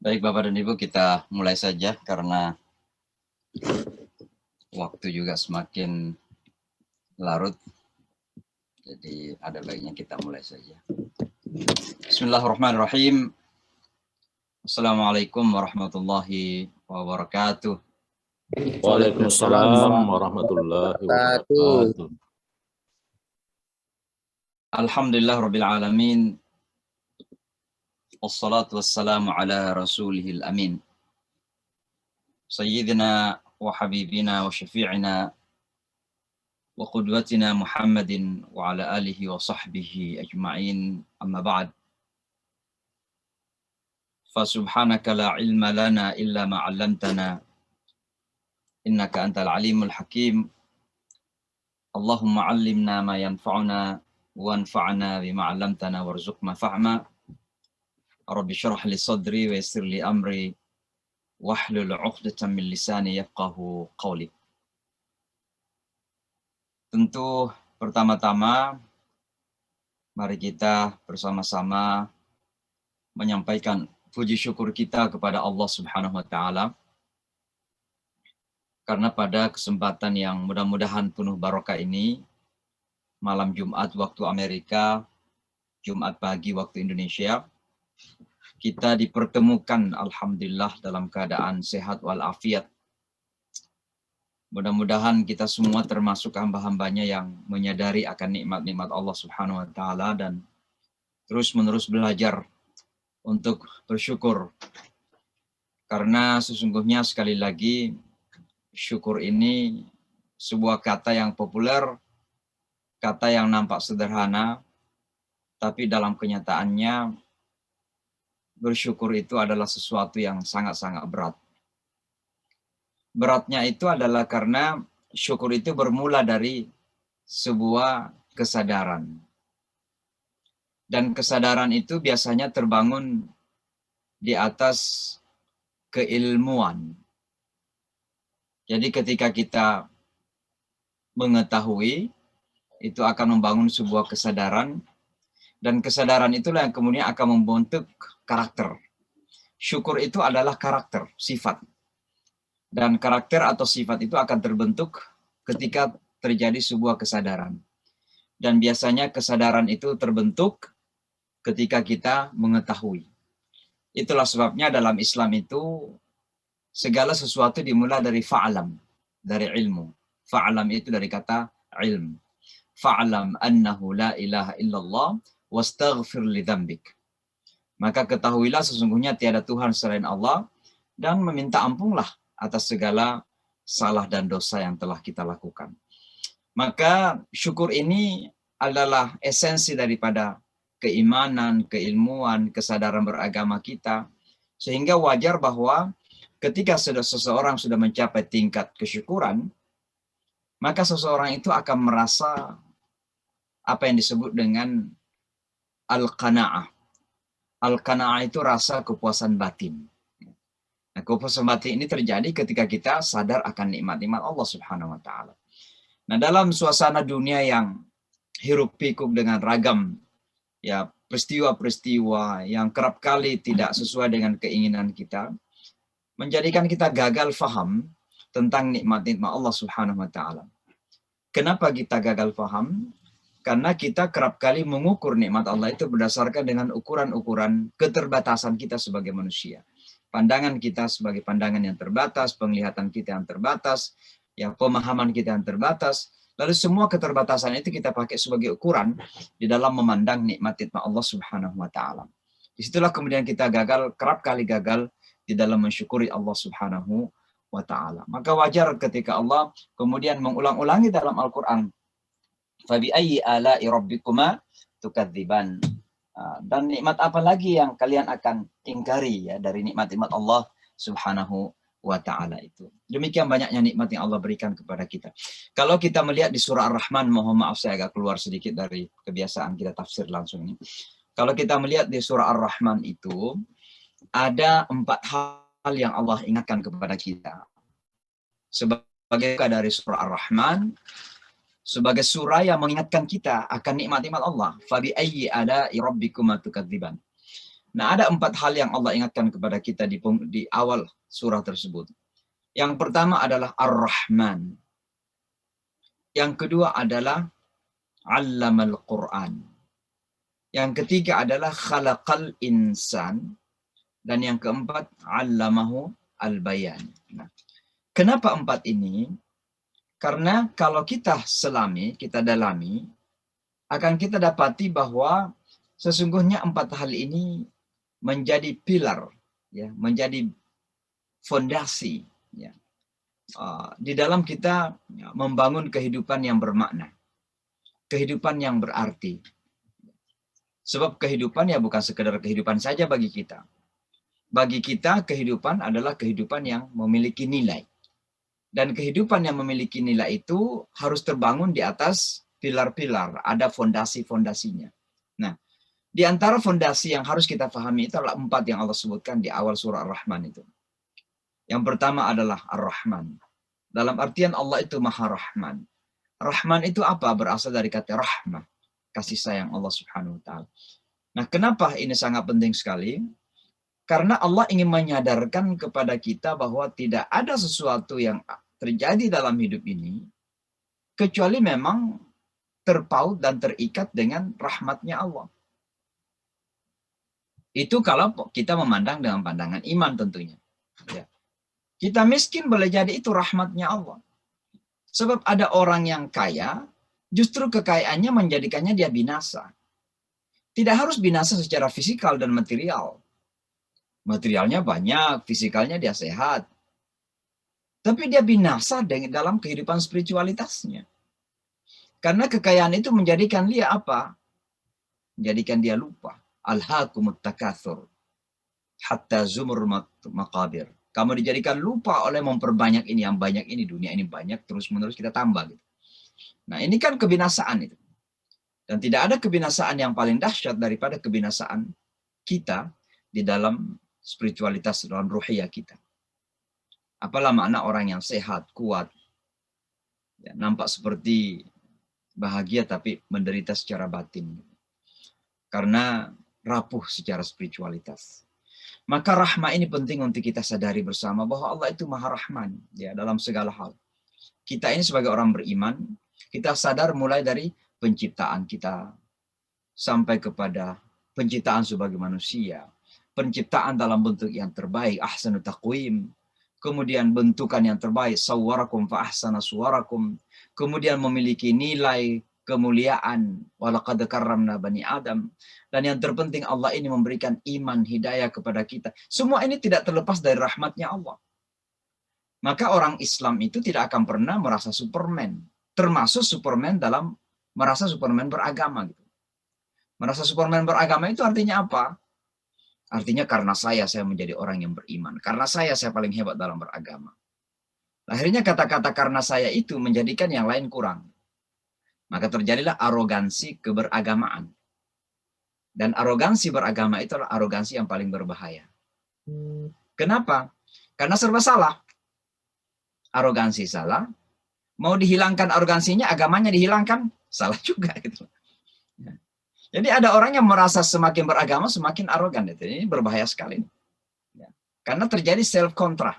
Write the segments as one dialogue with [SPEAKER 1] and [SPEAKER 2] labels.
[SPEAKER 1] Baik Bapak dan Ibu, kita mulai saja karena waktu juga semakin larut. Jadi ada baiknya kita mulai saja. Bismillahirrahmanirrahim. Assalamualaikum warahmatullahi wabarakatuh.
[SPEAKER 2] Waalaikumsalam warahmatullahi wabarakatuh.
[SPEAKER 1] Alhamdulillah rabbil alamin. Wassalatu wassalamu ala rasulihil amin. Sayyidina wa habibina wa syafi'ina wa qudwatina Muhammadin wa ala alihi wa sahbihi ajma'in, amma ba'd. Fasubhanaka la ilma lana illa ma 'allamtana innaka antal alimul hakim. Allahumma 'allimna ma yanfa'una wanfa'na bima 'allamtana warzuqna fahma. Rabbi shrah li sadri wa yassir li amri wahlul 'uqdatam min lisani yafqahu qawli. Tentu pertama-tama mari kita bersama-sama menyampaikan puji syukur kita kepada Allah Subhanahu wa taala karena pada kesempatan yang mudah-mudahan penuh barokah ini, malam Jumat waktu Amerika, Jumat pagi waktu Indonesia, kita dipertemukan alhamdulillah dalam keadaan sehat walafiat. Mudah-mudahan kita semua termasuk hamba-hambanya yang menyadari akan nikmat-nikmat Allah Subhanahu wa taala dan terus-menerus belajar untuk bersyukur. Karena sesungguhnya sekali lagi syukur ini sebuah kata yang populer, kata yang nampak sederhana, tapi dalam kenyataannya bersyukur itu adalah sesuatu yang sangat-sangat berat. Beratnya itu adalah karena syukur itu bermula dari sebuah kesadaran. Dan kesadaran itu biasanya terbangun di atas keilmuan. Jadi ketika kita mengetahui, itu akan membangun sebuah kesadaran, dan kesadaran itulah yang kemudian akan membentuk karakter. Syukur itu adalah karakter, sifat. Dan karakter atau sifat itu akan terbentuk ketika terjadi sebuah kesadaran. Dan biasanya kesadaran itu terbentuk ketika kita mengetahui. Itulah sebabnya dalam Islam itu segala sesuatu dimulai dari fa'lam, dari ilmu. Fa'lam itu dari kata ilm. Fa'lam annahu la ilaha illallah wastaghfir li dzambik. Maka ketahuilah sesungguhnya tiada Tuhan selain Allah dan meminta ampunlah atas segala salah dan dosa yang telah kita lakukan. Maka syukur ini adalah esensi daripada keimanan, keilmuan, kesadaran beragama kita. Sehingga wajar bahwa ketika seseorang sudah mencapai tingkat kesyukuran, maka seseorang itu akan merasa apa yang disebut dengan al-qana'ah. Al-qana'ah itu rasa kepuasan batin. Nah, kepuasan batin ini terjadi ketika kita sadar akan nikmat-nikmat Allah Subhanahu wa taala. Nah, dalam suasana dunia yang hiruk pikuk dengan ragam ya peristiwa-peristiwa yang kerap kali tidak sesuai dengan keinginan kita, menjadikan kita gagal faham tentang nikmat-nikmat Allah Subhanahu wa taala. Kenapa kita gagal faham? Karena kita kerap kali mengukur nikmat Allah itu berdasarkan dengan ukuran-ukuran keterbatasan kita sebagai manusia. Pandangan kita sebagai pandangan yang terbatas, penglihatan kita yang terbatas, ya pemahaman kita yang terbatas. Lalu semua keterbatasan itu kita pakai sebagai ukuran di dalam memandang nikmat-nikmat Allah Subhanahu wa taala. Disitulah kemudian kita kerap kali gagal di dalam mensyukuri Allah Subhanahu wa taala. Maka wajar ketika Allah kemudian mengulang-ulangi dalam Al-Qur'an, "Fabi ayyi ala'i rabbikuma tukadziban." Dan nikmat apa lagi yang kalian akan ingkari ya dari nikmat-nikmat Allah Subhanahu wa taala itu. Demikian banyaknya nikmat yang Allah berikan kepada kita. Kalau kita melihat di surah Ar-Rahman, mohon maaf saya agak keluar sedikit dari kebiasaan kita tafsir langsung ini. Kalau kita melihat di surah Ar-Rahman itu ada 4 hal yang Allah ingatkan kepada kita. Sebagai dari surah Ar-Rahman, sebagai surah yang mengingatkan kita akan nikmat-nikmat Allah. Fabi ayyi ala'i rabbikuma tukadziban. Nah, ada 4 hal yang Allah ingatkan kepada kita di awal surah tersebut. Yang pertama adalah Ar-Rahman. Yang kedua adalah Allamal Quran. Yang ketiga adalah Khalaqal Insan. Dan yang keempat, Allamahu Al-Bayan. Nah, kenapa 4 ini? Karena kalau kita selami, kita dalami, akan kita dapati bahwa sesungguhnya 4 hal ini menjadi pilar, ya, menjadi fondasi, ya, di dalam kita membangun kehidupan yang bermakna, kehidupan yang berarti. Sebab kehidupan ya bukan sekedar kehidupan saja bagi kita. Bagi kita kehidupan adalah kehidupan yang memiliki nilai. Dan kehidupan yang memiliki nilai itu harus terbangun di atas pilar-pilar, ada fondasi-fondasinya. Nah, di antara fondasi yang harus kita pahami itu adalah 4 yang Allah sebutkan di awal surah Ar-Rahman itu. Yang pertama adalah Ar-Rahman. Dalam artian Allah itu Maha Rahman. Rahman itu apa? Berasal dari kata rahmah, kasih sayang Allah Subhanahu wa taala. Nah, kenapa ini sangat penting sekali? Karena Allah ingin menyadarkan kepada kita bahwa tidak ada sesuatu yang terjadi dalam hidup ini kecuali memang terpaut dan terikat dengan rahmatnya Allah. Itu kalau kita memandang dengan pandangan iman tentunya. Ya. Kita miskin boleh jadi itu rahmatnya Allah. Sebab ada orang yang kaya, justru kekayaannya menjadikannya dia binasa. Tidak harus binasa secara fisikal dan material. Materialnya banyak, fisikalnya dia sehat. Tapi dia binasa dalam kehidupan spiritualitasnya. Karena kekayaan itu menjadikan dia apa? Menjadikan dia lupa. Alhaakumut takatsur hatta zumur maqabir. Kamu dijadikan lupa oleh memperbanyak ini, yang banyak ini, dunia ini banyak, terus-menerus kita tambah. Gitu. Nah, ini kan kebinasaan itu. Dan tidak ada kebinasaan yang paling dahsyat daripada kebinasaan kita di dalam spiritualitas, dalam ruhiyah kita. Apalah makna orang yang sehat, kuat, ya, nampak seperti bahagia tapi menderita secara batin. Karena rapuh secara spiritualitas. Maka rahmah ini penting untuk kita sadari bersama bahwa Allah itu Maha Rahman, ya, dalam segala hal. Kita ini sebagai orang beriman, kita sadar mulai dari penciptaan kita sampai kepada penciptaan sebagai manusia, penciptaan dalam bentuk yang terbaik, ahsanu taqwim, kemudian bentukan yang terbaik, sawwarakum fa ahsana suwarakum, kemudian memiliki nilai kemuliaan, walaqad karramna bani Adam, dan yang terpenting Allah ini memberikan iman, hidayah kepada kita. Semua ini tidak terlepas dari rahmatnya Allah. Maka orang Islam itu tidak akan pernah merasa Superman, termasuk Superman dalam merasa Superman beragama. Gitu. Merasa Superman beragama itu artinya apa? Artinya karena saya menjadi orang yang beriman. Karena saya paling hebat dalam beragama. Akhirnya kata-kata karena saya itu menjadikan yang lain kurang. Maka terjadilah arogansi keberagamaan. Dan arogansi beragama itu adalah arogansi yang paling berbahaya. Kenapa? Karena serba salah. Arogansi salah. Mau dihilangkan arogansinya, agamanya dihilangkan. Salah juga. Gitu. Jadi ada orang yang merasa semakin beragama, semakin arogan. Ini berbahaya sekali. Karena terjadi self-kontra.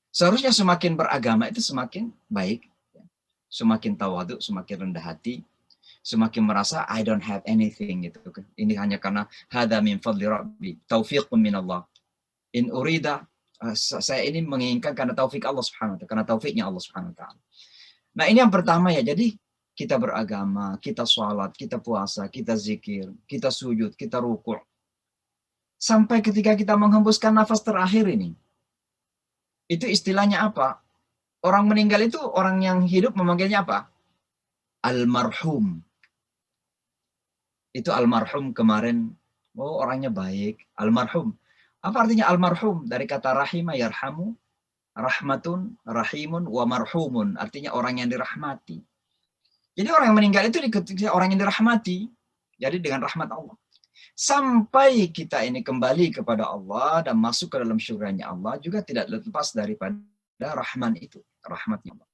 [SPEAKER 1] Seharusnya semakin beragama itu semakin baik. Semakin tawadhu, semakin rendah hati. Semakin merasa, I don't have anything. Gitu. Ini hanya karena hadha min fadli rabbi. Taufiqun min Allah. In urida, saya ini menginginkan karena taufik Allah subhanahu wa ta'ala. Karena taufiknya Allah subhanahu wa ta'ala. Nah ini yang pertama ya. Jadi kita beragama, kita sholat, kita puasa, kita zikir, kita sujud, kita rukuk. Sampai ketika kita menghembuskan nafas terakhir ini. Itu istilahnya apa? Orang meninggal itu, orang yang hidup memanggilnya apa? Almarhum. Itu almarhum kemarin. Oh orangnya baik. Almarhum. Apa artinya almarhum? Dari kata rahimah yarhamu. Rahmatun, rahimun, wa marhumun. Artinya orang yang dirahmati. Jadi orang yang meninggal itu orang yang dirahmati. Jadi dengan rahmat Allah. Sampai kita ini kembali kepada Allah dan masuk ke dalam syurganya Allah juga tidak lepas daripada Rahman itu. Rahmatnya Allah.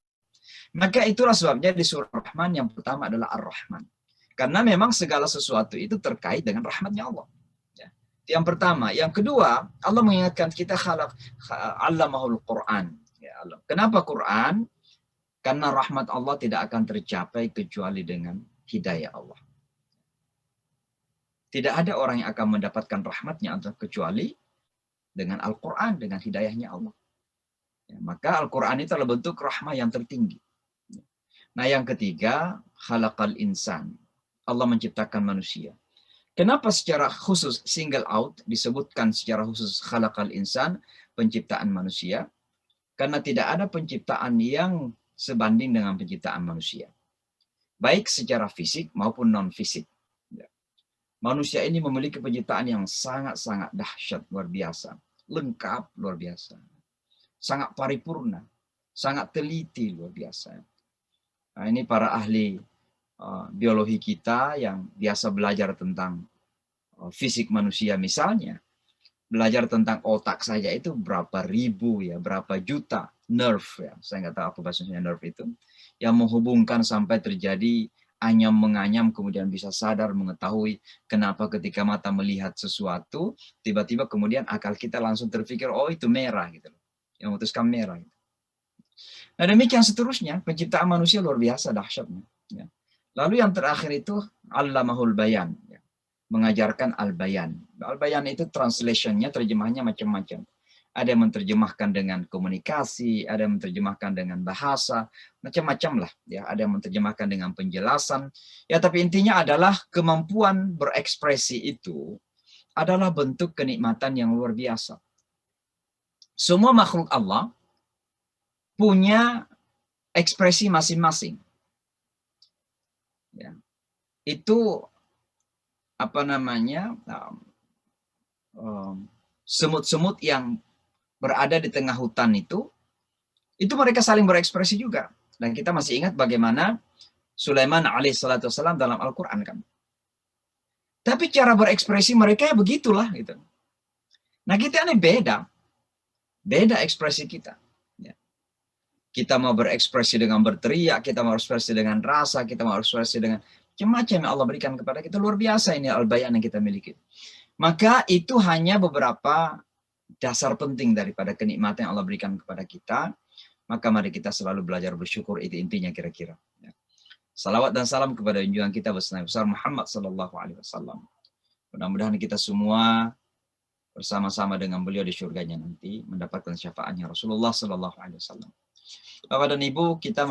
[SPEAKER 1] Maka itulah sebabnya di surah Rahman yang pertama adalah Ar-Rahman. Karena memang segala sesuatu itu terkait dengan rahmatnya Allah. Yang pertama. Yang kedua, Allah mengingatkan kita 'allamahul Qur'an. Ya Allah. Kenapa Quran? Karena rahmat Allah tidak akan tercapai kecuali dengan hidayah Allah. Tidak ada orang yang akan mendapatkan rahmatnya kecuali dengan Al-Quran, dengan hidayahnya Allah. Ya, maka Al-Quran itu adalah bentuk rahmah yang tertinggi. Nah yang ketiga, khalaqal insan. Allah menciptakan manusia. Kenapa secara khusus single out disebutkan secara khusus khalaqal insan, penciptaan manusia? Karena tidak ada penciptaan yang sebanding dengan penciptaan manusia. Baik secara fisik maupun non-fisik. Manusia ini memiliki penciptaan yang sangat-sangat dahsyat, luar biasa. Lengkap, luar biasa. Sangat paripurna. Sangat teliti, luar biasa. Nah, ini para ahli biologi kita yang biasa belajar tentang fisik manusia misalnya. Belajar tentang otak saja itu berapa ribu, ya, berapa juta nerve. Ya. Saya nggak tahu apa bahasanya nerve itu. Yang menghubungkan sampai terjadi anyam menganyam, kemudian bisa sadar mengetahui kenapa ketika mata melihat sesuatu, tiba-tiba kemudian akal kita langsung terpikir, oh itu merah gitu loh. Yang memutuskan merah. Gitu. Nah demikian seterusnya, penciptaan manusia luar biasa dahsyatnya. Ya. Lalu yang terakhir itu Allamahul Bayan. Ya. Mengajarkan Al-Bayan. Al-Bayan itu translationnya, terjemahnya macam-macam. Ada yang menerjemahkan dengan komunikasi, ada yang menerjemahkan dengan bahasa, macam-macam lah. Ya, ada yang menerjemahkan dengan penjelasan. Ya, tapi intinya adalah kemampuan berekspresi itu adalah bentuk kenikmatan yang luar biasa. Semua makhluk Allah punya ekspresi masing-masing. Ya. Itu apa namanya? Semut-semut yang berada di tengah hutan itu mereka saling berekspresi juga. Dan kita masih ingat bagaimana Sulaiman alaihissalam dalam Al-Quran kan. Tapi cara berekspresi mereka ya begitulah gitu. Nah kita ini beda ekspresi kita. Ya. Kita mau berekspresi dengan berteriak, kita mau berekspresi dengan rasa, kita mau berekspresi dengan macam-macam yang Allah berikan kepada kita. Luar biasa ini Al-Bayan yang kita miliki. Maka itu hanya beberapa dasar penting daripada kenikmatan yang Allah berikan kepada kita. Maka mari kita selalu belajar bersyukur, itu intinya kira-kira. Ya. Salawat dan salam kepada junjungan kita Nabi besar Muhammad sallallahu alaihi wasallam. Mudah-mudahan kita semua bersama-sama dengan beliau di surganya nanti mendapatkan syafaatnya Rasulullah sallallahu alaihi wasallam. Bapak dan Ibu, kita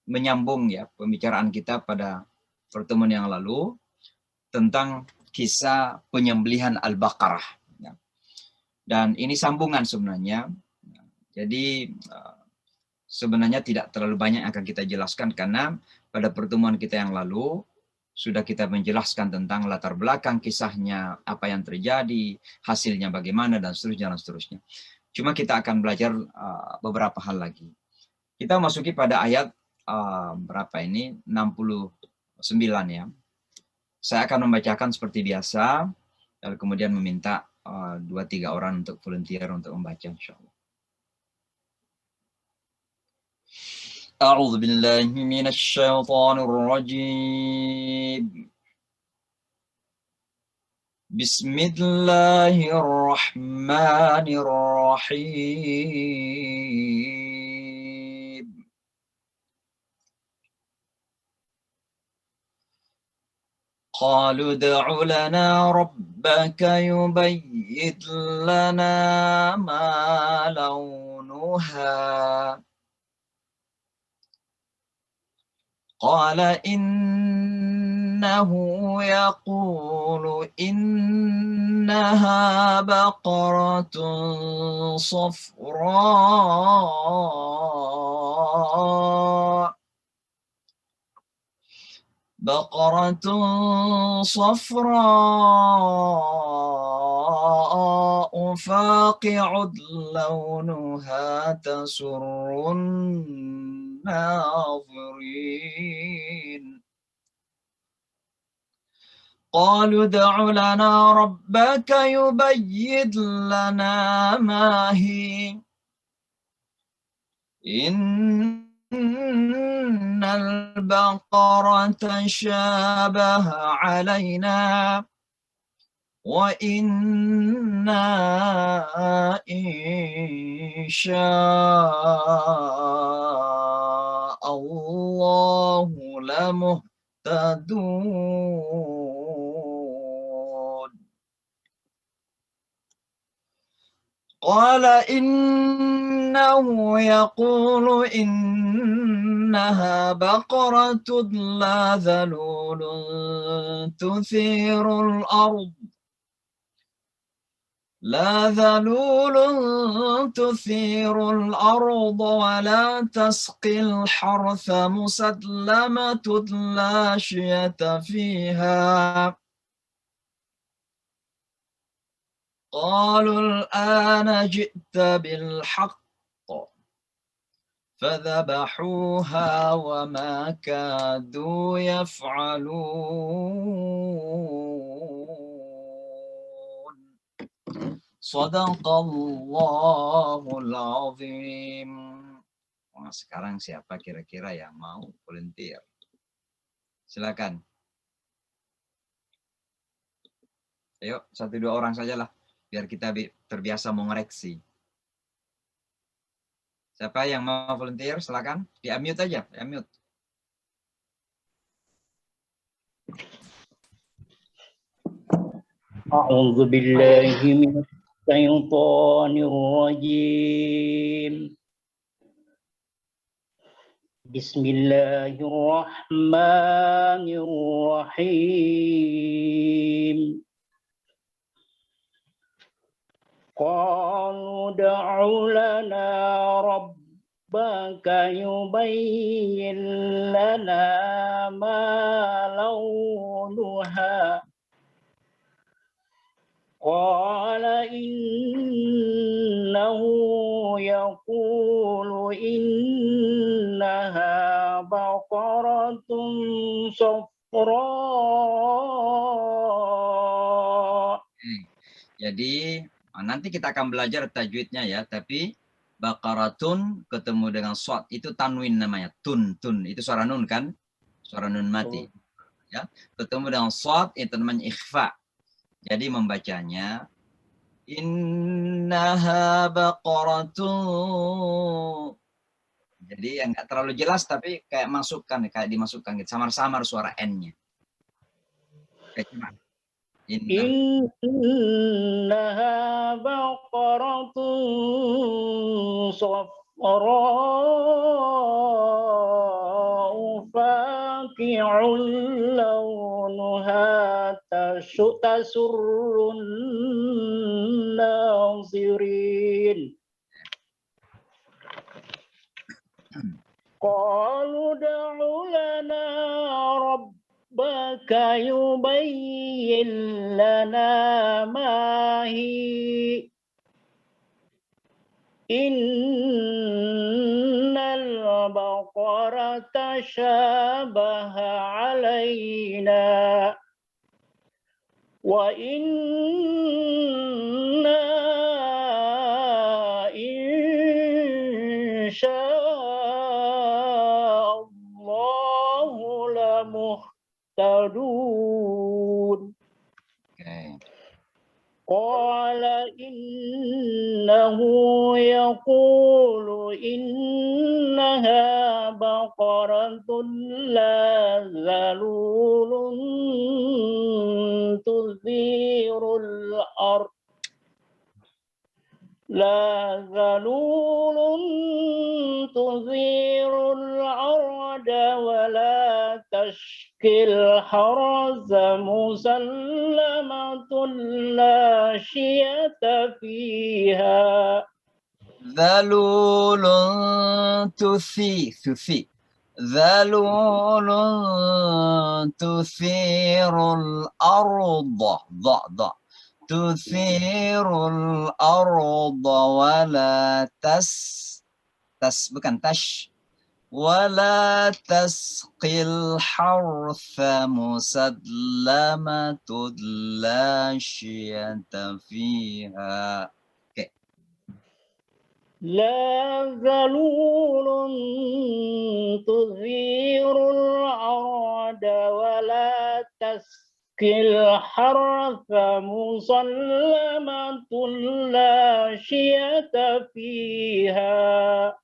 [SPEAKER 1] menyambung ya pembicaraan kita pada pertemuan yang lalu tentang kisah penyembelihan Al-Baqarah. Ya. Dan ini sambungan sebenarnya. Jadi sebenarnya tidak terlalu banyak yang akan kita jelaskan karena pada pertemuan kita yang lalu sudah kita menjelaskan tentang latar belakang kisahnya, apa yang terjadi, hasilnya bagaimana, dan seterusnya, dan seterusnya. Cuma kita akan belajar beberapa hal lagi. Kita masuki pada ayat berapa ini? 69 ya. Saya akan membacakan seperti biasa, lalu kemudian meminta 2-3 orang untuk volunteer untuk membaca insyaallah. أعوذ بالله من الشيطان الرجيم بسم الله الرحمن الرحيم قالوا ادع لنا ربك يبين لنا ما لونها قال إنه يقول إنها بقرة صفراء فاقع لونها تسر الناظرين قالوا ادع لنا ربك يبين لنا ما هي إن البقرة شابه علينا وإنا إن شاء الله لمهتدون قال إنه يقول إنها بقرة لا ذلول تثير الأرض ولا تسقي الحرث مسلمة لا شية فيها قالوا الآن جئت بالحق فذبحوها وما كادوا يفعلون صدق Allahul Azim. Nah, sekarang siapa kira-kira yang mau volunteer? Silakan. Ayo, 1-2 orang sajalah, biar kita terbiasa mengoreksi. Siapa yang mau volunteer? Silakan. Di-unmute aja, di-unmute.
[SPEAKER 3] A'udzu billahi minasyaitonir rajim. Bismillahirrahmanirrahim. Qalu da'u lana rabbaka yubayyin lana ma launuha. Qala innahu yaqulu innaha baqaratun safra.
[SPEAKER 1] Jadi nanti kita akan belajar tajwidnya ya, tapi baqaratun ketemu dengan shad itu tanwin namanya, tun itu suara nun kan, suara nun mati. Ya, ketemu dengan shad itu namanya ikhfa. Jadi membacanya innaha baqaratun. Jadi yang nggak terlalu jelas tapi kayak dimasukkan gitu, samar-samar suara n-nya. Kayak gimana?
[SPEAKER 3] Innaha baqaratun safra'u faqi'un launuha tasurrun nazirin. Qalu da'u lana rabbaka yubayyin lana ma hi innal baqarata shabaha alaina wa inna insya'allahu lamuhtadun. Qala innahu yaqulu innaha baqaratun la zalulun tuzirul ard la zalulun tuzirul arda wa la tashkil harza musallamatun la shiyata fiha
[SPEAKER 1] Zalulun tuthi Zalulun tuthirul arda tuthirul arda wala bukan tash wala tasqil hartha musallamatun la syiyata fiha.
[SPEAKER 3] La zalulun tuzirul arda wa la الحرث مسلمة لا شية فيها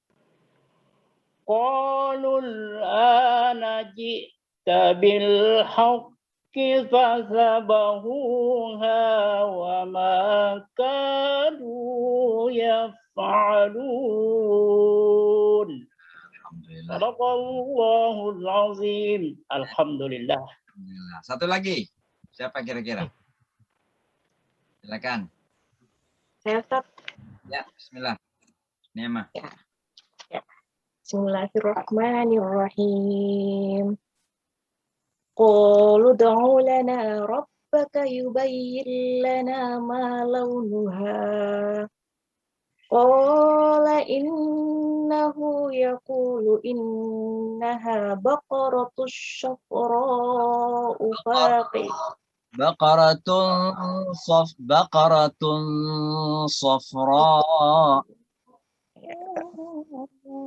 [SPEAKER 3] قالوا الآن جئت بالحق فذبحوها وما كانوا يفعلون.
[SPEAKER 1] Alhamdulillah.
[SPEAKER 3] Sadaqallahul azim. Alhamdulillah.
[SPEAKER 1] Alhamdulillah. Satu lagi. Siapa kira-kira? Silakan.
[SPEAKER 4] Saya Ustaz.
[SPEAKER 1] Ya, bismillah. Nema.
[SPEAKER 4] Ya. Bismillahirrahmanirrahim. Qalu ud'u lana rabbaka yubayyin lana ma launuha. Qala innahu yaqulu innaha baqaratus shafra'u faqih.
[SPEAKER 1] Baqaratun safra.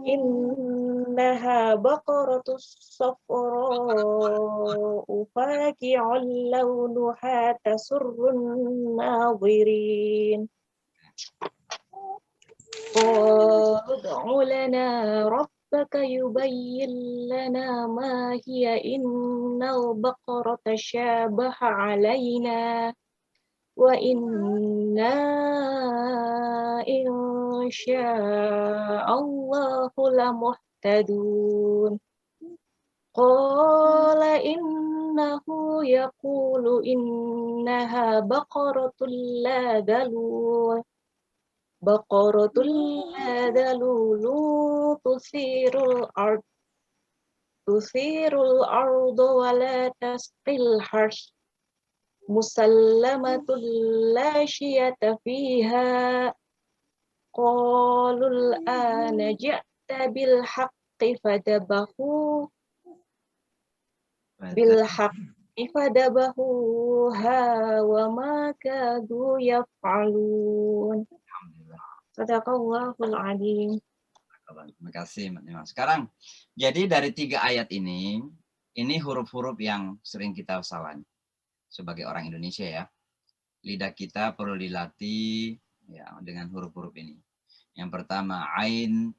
[SPEAKER 4] إنها بقرة صفراء فاقع لونها تسر الناظرين قالوا ادع لنا ربك يبين لنا ما هي إن البقرة شابه علينا وإنا إن شاء الله لمهتدون قال إنه يقول إنها بقرة لا ذلول تثير الأرض ولا تسقي الحرث مسلمة لا شية فيها قالوا الآن جئت بالحق فذبحوها وما كادوا يفعلون. Sadaqallahul azim.
[SPEAKER 1] Terima kasih, Mbak Nema. Sekarang, jadi dari 3 ayat ini huruf-huruf yang sering kita hafalkan sebagai orang Indonesia ya. Lidah kita perlu dilatih ya dengan huruf-huruf ini. Yang pertama ain,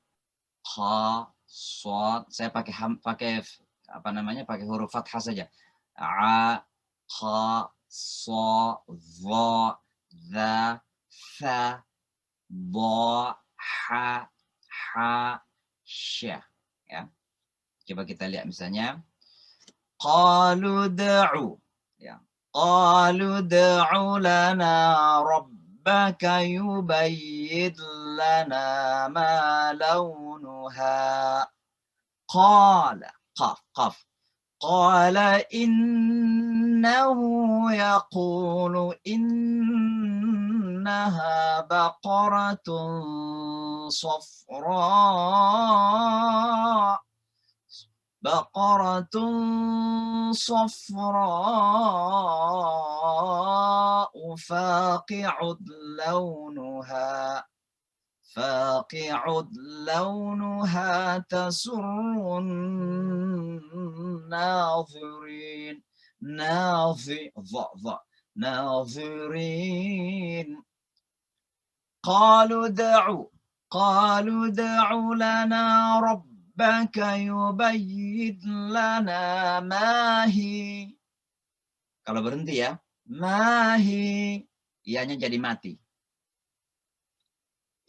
[SPEAKER 1] ha, shad. Saya pakai apa namanya? Pakai huruf fathah saja. A, ha, sa, dha, dha, tha, dha, ha, sya. Ya. Coba kita lihat misalnya qalu da'u ya. Qalu da'u lana rabbaka yubayyin lana ma launuha. Qala qaf. Qala innahu yaqulu innaha baqaratun safra. بقرة صفراء فاقع لونها تسر الناظرين ناظرين قالوا دعوا لنا ربك يبين لنا ما هي. Kalau berhenti ya, mahi, ianya jadi mati.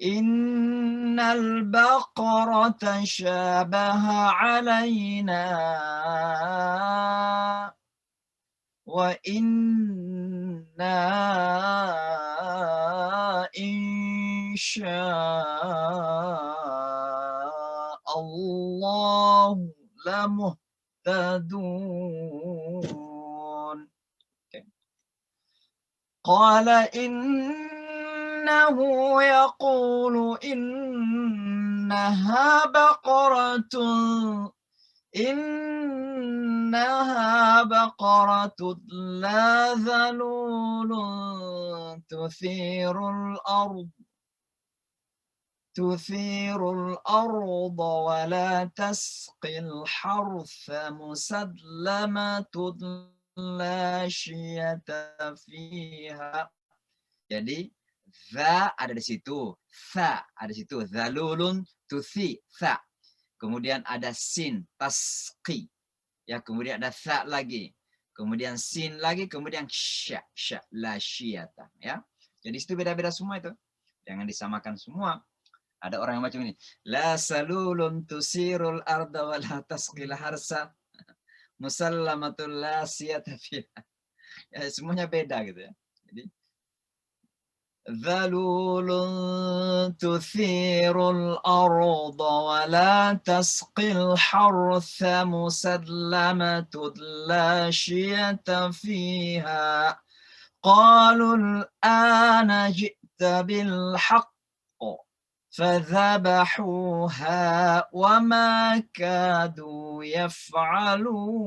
[SPEAKER 1] Innal baqarata syabaha alaina wa inna insya Allah lamuhtadun. Qala innahu yaqulu innaha baqaratun la dhalulun تثير الأرض ولا تسقي الحرث مسلمة la syiyata fiha. Jadi za ada di situ, tha ada di situ, zalulun tuthi, tha. Kemudian ada sin, tasqi. Ya, kemudian ada tha lagi. Kemudian sin lagi, kemudian sya, la syiyata, ya. Jadi itu beda-beda semua itu. Jangan disamakan semua. Ada orang yang macam ini. La salulun tusirul arda wa la tasqil harsa. Musallamatul la siyata fiha. Ya, semuanya beda gitu ya. Jadi ذلول تثير الأرض ولا تسقي الحرث مسلمة لا شية فيها قالوا الآن جئت بالحق فذبحوها وما كادوا يفعلون.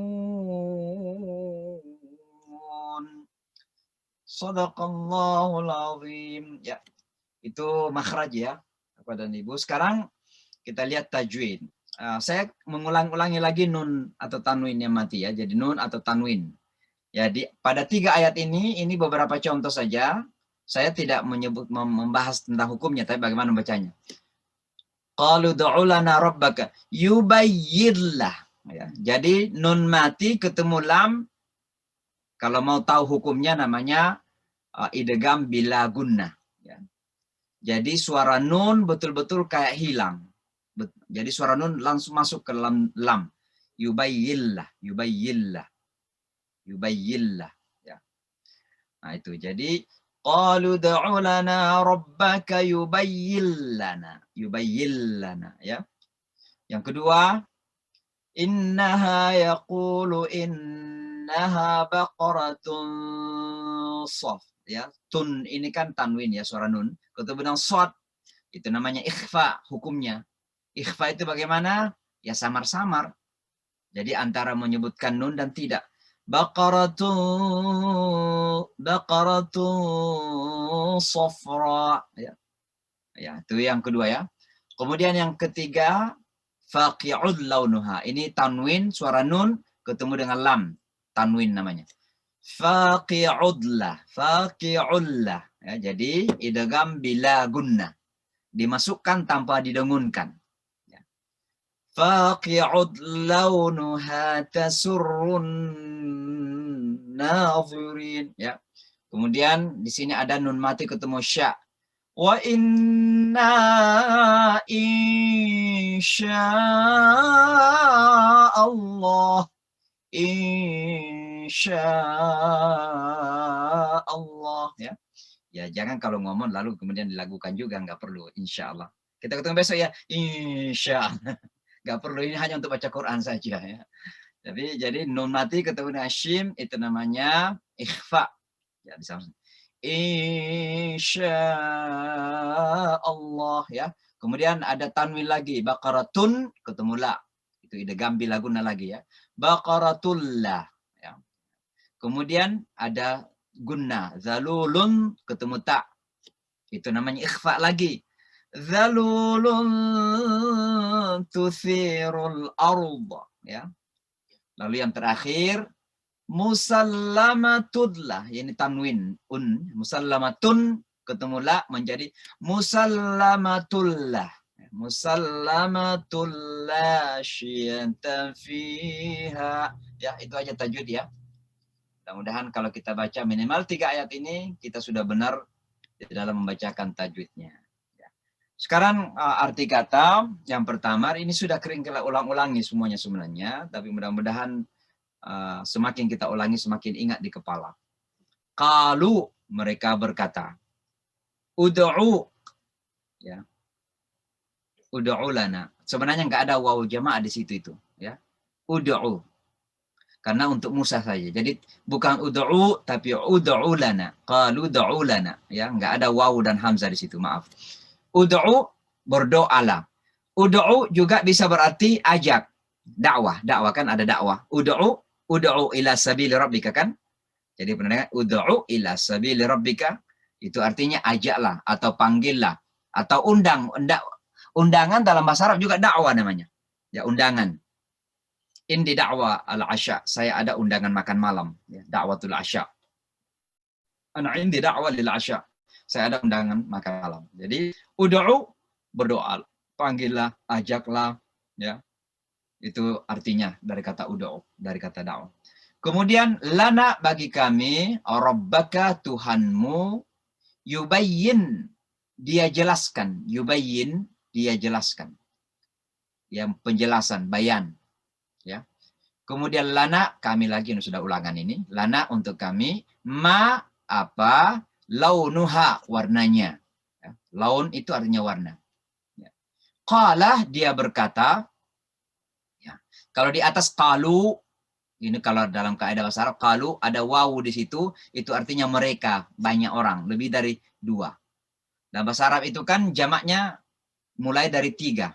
[SPEAKER 1] Shadaqallahul azim. Ya, itu makhraj ya, Bapak dan Ibu. Sekarang kita lihat tajwid. Saya mengulang-ulangi lagi nun atau tanwin yang mati ya. Jadi nun atau tanwin. Ya, pada 3 ayat ini beberapa contoh saja. Saya tidak membahas tentang hukumnya, tapi bagaimana membacanya. Qalu du'u lana rabbaka yubayyidlah. Ya, jadi nun mati ketemu lam. Kalau mau tahu hukumnya namanya idgham bila gunnah. Ya. Jadi suara nun betul-betul kayak hilang. Jadi suara nun langsung masuk ke dalam lam. Yubayyillah, yubayyillah, yubayyillah. Ya. Nah itu. Jadi qalu du'u lana rabbaka yubayyillana, yubayyillana. Ya. Yang kedua, innaha yaqulu innaha baqaratun saf. Ya, tun ini kan tanwin ya, suara nun. Ketemu dengan shad, itu namanya ikhfa hukumnya. Ikhfa itu bagaimana? Ya samar-samar. Jadi antara menyebutkan nun dan tidak. Baqaratun safra. Ya. Ya, itu yang kedua ya. Kemudian yang ketiga, faqi'ud launuha. Ini tanwin, suara nun ketemu dengan lam. Tanwin namanya. Faqi'udlah, faqi'ullah. Ya, jadi idgham bila gunnah. Dimasukkan tanpa didengunkan. Ya. Faqi'ud launuha tasurrun nadhirin. Ya. Kemudian di sini ada nun mati ketemu sya. Wa inna insya'allah. Insyaallah ya. Ya jangan kalau ngomong lalu kemudian dilakukan juga, nggak perlu. Insyaallah. Kita ketemu besok ya. Insyaallah. Nggak perlu, ini hanya untuk baca Quran saja ya. Tapi jadi nun mati ketemu dengan shim itu namanya ikhfa. Ya bisa. Insyaallah ya. Kemudian ada tanwin lagi, baqaratun ketemu la. Itu idgham bila gunnah lagi ya. Baqaratullah. Ya. Kemudian ada gunnah. Zalulun ketemu ta. Itu namanya ikhfa lagi. Zalulun tuthirul arda. Ya. Lalu yang terakhir, musallamatullah. Ini tanwin. Musallamatun ketemu la menjadi musallamatullah. Musallamatul la syiyata fiha. Ya, itu aja tajwid ya. Mudah-mudahan kalau kita baca minimal 3 ayat ini, kita sudah benar di dalam membacakan tajwidnya. Ya. Sekarang arti kata yang pertama, ini sudah kering kita ulang-ulangi semuanya sebenarnya, tapi mudah-mudahan semakin kita ulangi semakin ingat di kepala. Qalu, mereka berkata. Ud'u. Ya. Ud'u lana. Sebenarnya nggak ada wawu jamaah di situ itu, ya. Ud'u. Karena untuk Musa saja. Jadi bukan ud'u tapi ud'u lana. Qalu ud'u lana, ya, nggak ada wawu dan hamzah di situ, maaf. Ud'u berdoalah. Ud'u juga bisa berarti ajak, dakwah. Dakwah kan ada dakwah. Ud'u ila sabili rabbika kan? Jadi pendengar, ud'u ila sabili rabbika itu artinya ajaklah atau panggillah atau undang. Undangan dalam bahasa Arab juga dakwah namanya. Ya, undangan. indi da'wa al-asya. Saya ada undangan makan malam. Ya, da'watul asya. Ana indi da'wa lil asya. Saya ada undangan makan malam. Jadi ud'u, berdoa, panggillah, ajaklah, ya. Itu artinya dari kata ud'u, dari kata da'wa. Kemudian lana, bagi kami, rabbaka, Tuhanmu, yubayyin, dia jelaskan, yubayyin, dia jelaskan. Yang penjelasan, bayan, ya. Kemudian lana, kami lagi, sudah ulangan ini, lana untuk kami, ma, apa, launuha, warnanya. Ya. Laun itu artinya warna. Ya. Qala, dia berkata, ya. Kalau di atas qalu, ini kalau dalam kaidah bahasa Arab, qalu ada wawu di situ, itu artinya mereka, banyak orang, lebih dari 2. Dalam bahasa Arab itu kan jamaknya mulai dari 3.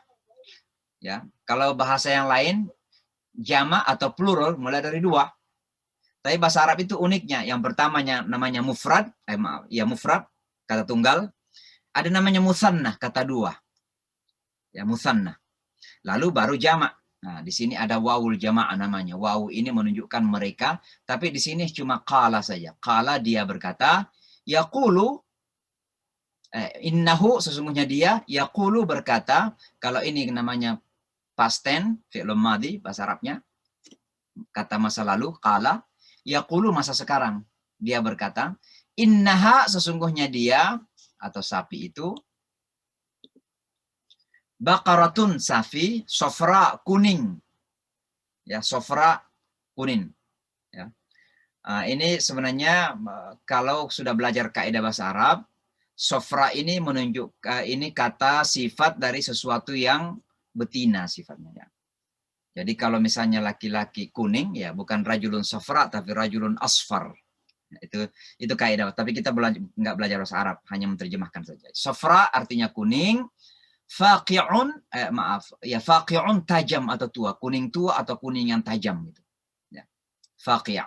[SPEAKER 1] Ya, kalau bahasa yang lain jamak atau plural mulai dari 2. Tapi bahasa Arab itu uniknya, yang pertamanya namanya mufrad, mufrad, kata tunggal. Ada namanya musanna, kata 2. Ya, musanna. Lalu baru jamak. Nah, di sini ada wawul jamaah namanya. Wawu ini menunjukkan mereka, tapi di sini cuma qala saja. Qala, dia berkata, yaqulu, innahu, sesungguhnya dia, yaqulu, berkata. Kalau ini namanya past tense, fi'il madhi bahasa Arabnya, kata masa lalu, qala. Yaqulu, masa sekarang. Dia berkata, innaha, sesungguhnya dia atau sapi itu, baqaratun, safi, sofra, kuning. Ya, sofra, kuning. Ya. Ini sebenarnya kalau sudah belajar kaidah bahasa Arab, sofra ini menunjukkan, ini kata sifat dari sesuatu yang betina sifatnya. Ya. Jadi kalau misalnya laki-laki kuning, ya bukan rajulun sofra, tapi rajulun asfar. Ya, itu kaidah. Tapi kita nggak belajar bahasa Arab, hanya menerjemahkan saja. Sofra artinya kuning. Faqi'un, faqi'un, tajam atau tua, kuning tua atau kuning yang tajam gitu. Ya. Faqi'.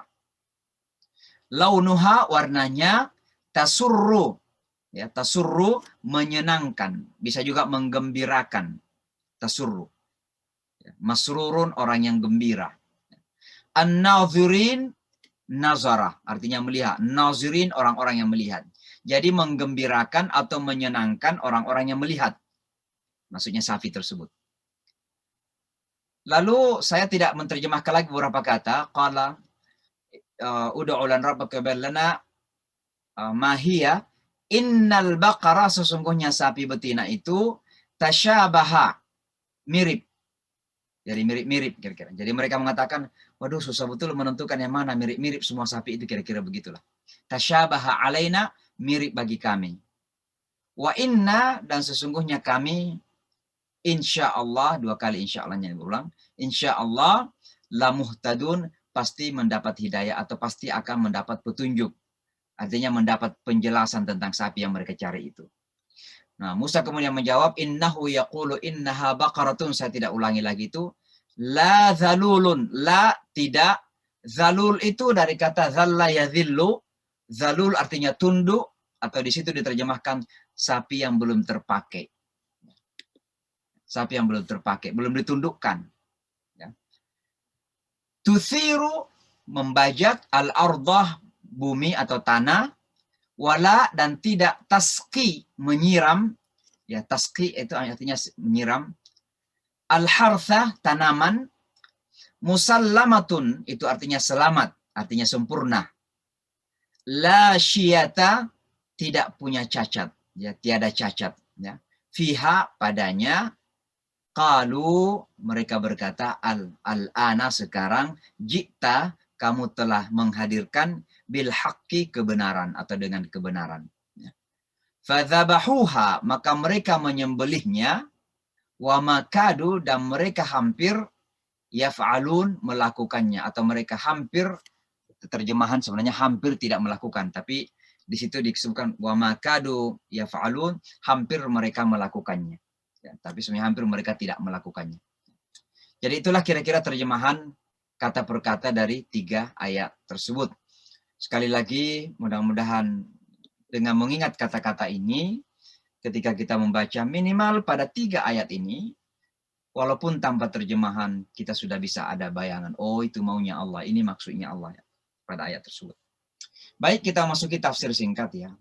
[SPEAKER 1] Launuha, warnanya, tasurru, ya, tasurru, menyenangkan, bisa juga menggembirakan. Tasurru. Ya. Masrurun, orang yang gembira. An-nazirin, nazarah, artinya melihat. Nazirin, orang-orang yang melihat. Jadi menggembirakan atau menyenangkan orang-orang yang melihat. Maksudnya sapi tersebut. Lalu saya tidak menerjemahkan lagi beberapa kata. Qala ud'u lan rabbaka lana mahiya innal baqara, sesungguhnya sapi betina itu tasyabaha, mirip. Jadi mirip-mirip kira-kira. Jadi mereka mengatakan, waduh susah betul menentukan yang mana mirip-mirip, semua sapi itu kira-kira begitulah. Tasyabaha alaina, mirip bagi kami. Wa inna, dan sesungguhnya kami, insya Allah, 2 kali insya Allahnya berulang, insya Allah la muhtadun, pasti mendapat hidayah atau pasti akan mendapat petunjuk. Artinya mendapat penjelasan tentang sapi yang mereka cari itu. Nah, Musa kemudian menjawab, innahu yaqulu innaha baqaratun, saya tidak ulangi lagi itu, la zalulun, la, tidak, zalul itu dari kata zalla yadhillu, zalul artinya tunduk, atau di situ diterjemahkan sapi yang belum terpakai. Sapi yang belum terpakai, belum ditundukkan. Ya. Tuthiru, membajak, al-ardah, bumi atau tanah, wala, dan tidak, taski, menyiram. Ya, taski itu artinya menyiram. Al-hartha, tanaman. Musallamatun, itu artinya selamat, artinya sempurna. La syiyata, tidak punya cacat, ya, tiada cacat. Ya. Fiha, padanya. Qalu, mereka berkata, al-ana, sekarang, jikta, kamu telah menghadirkan, bil haqqi, kebenaran, atau dengan kebenaran. Fadzabahuha, maka mereka menyembelihnya, wa makadu, dan mereka hampir, yaf'alun, melakukannya, atau mereka hampir, terjemahan sebenarnya hampir tidak melakukan, tapi di situ disebutkan, wa makadu yaf'alun, hampir mereka melakukannya. Ya, tapi sebenarnya hampir mereka tidak melakukannya. Jadi itulah kira-kira terjemahan kata per kata dari 3 ayat tersebut. Sekali lagi, mudah-mudahan dengan mengingat kata-kata ini, ketika kita membaca minimal pada 3 ayat ini, walaupun tanpa terjemahan kita sudah bisa ada bayangan. Oh, itu maunya Allah, ini maksudnya Allah ya, pada ayat tersebut. Baik, kita masuki tafsir singkat ya.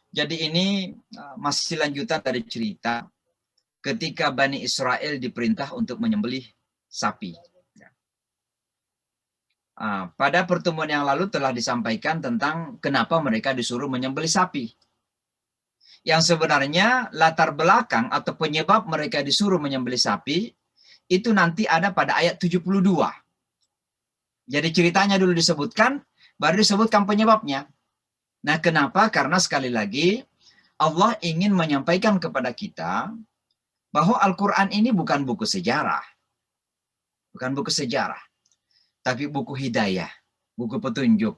[SPEAKER 1] Jadi ini masih lanjutan dari cerita ketika Bani Israel diperintah untuk menyembelih sapi. Pada pertemuan yang lalu telah disampaikan tentang kenapa mereka disuruh menyembelih sapi. Yang sebenarnya latar belakang atau penyebab mereka disuruh menyembelih sapi itu nanti ada pada ayat 72. Jadi ceritanya dulu disebutkan, baru disebutkan penyebabnya. Nah, kenapa? Karena sekali lagi Allah ingin menyampaikan kepada kita bahwa Al-Quran ini bukan buku sejarah. Bukan buku sejarah. Tapi buku hidayah, buku petunjuk.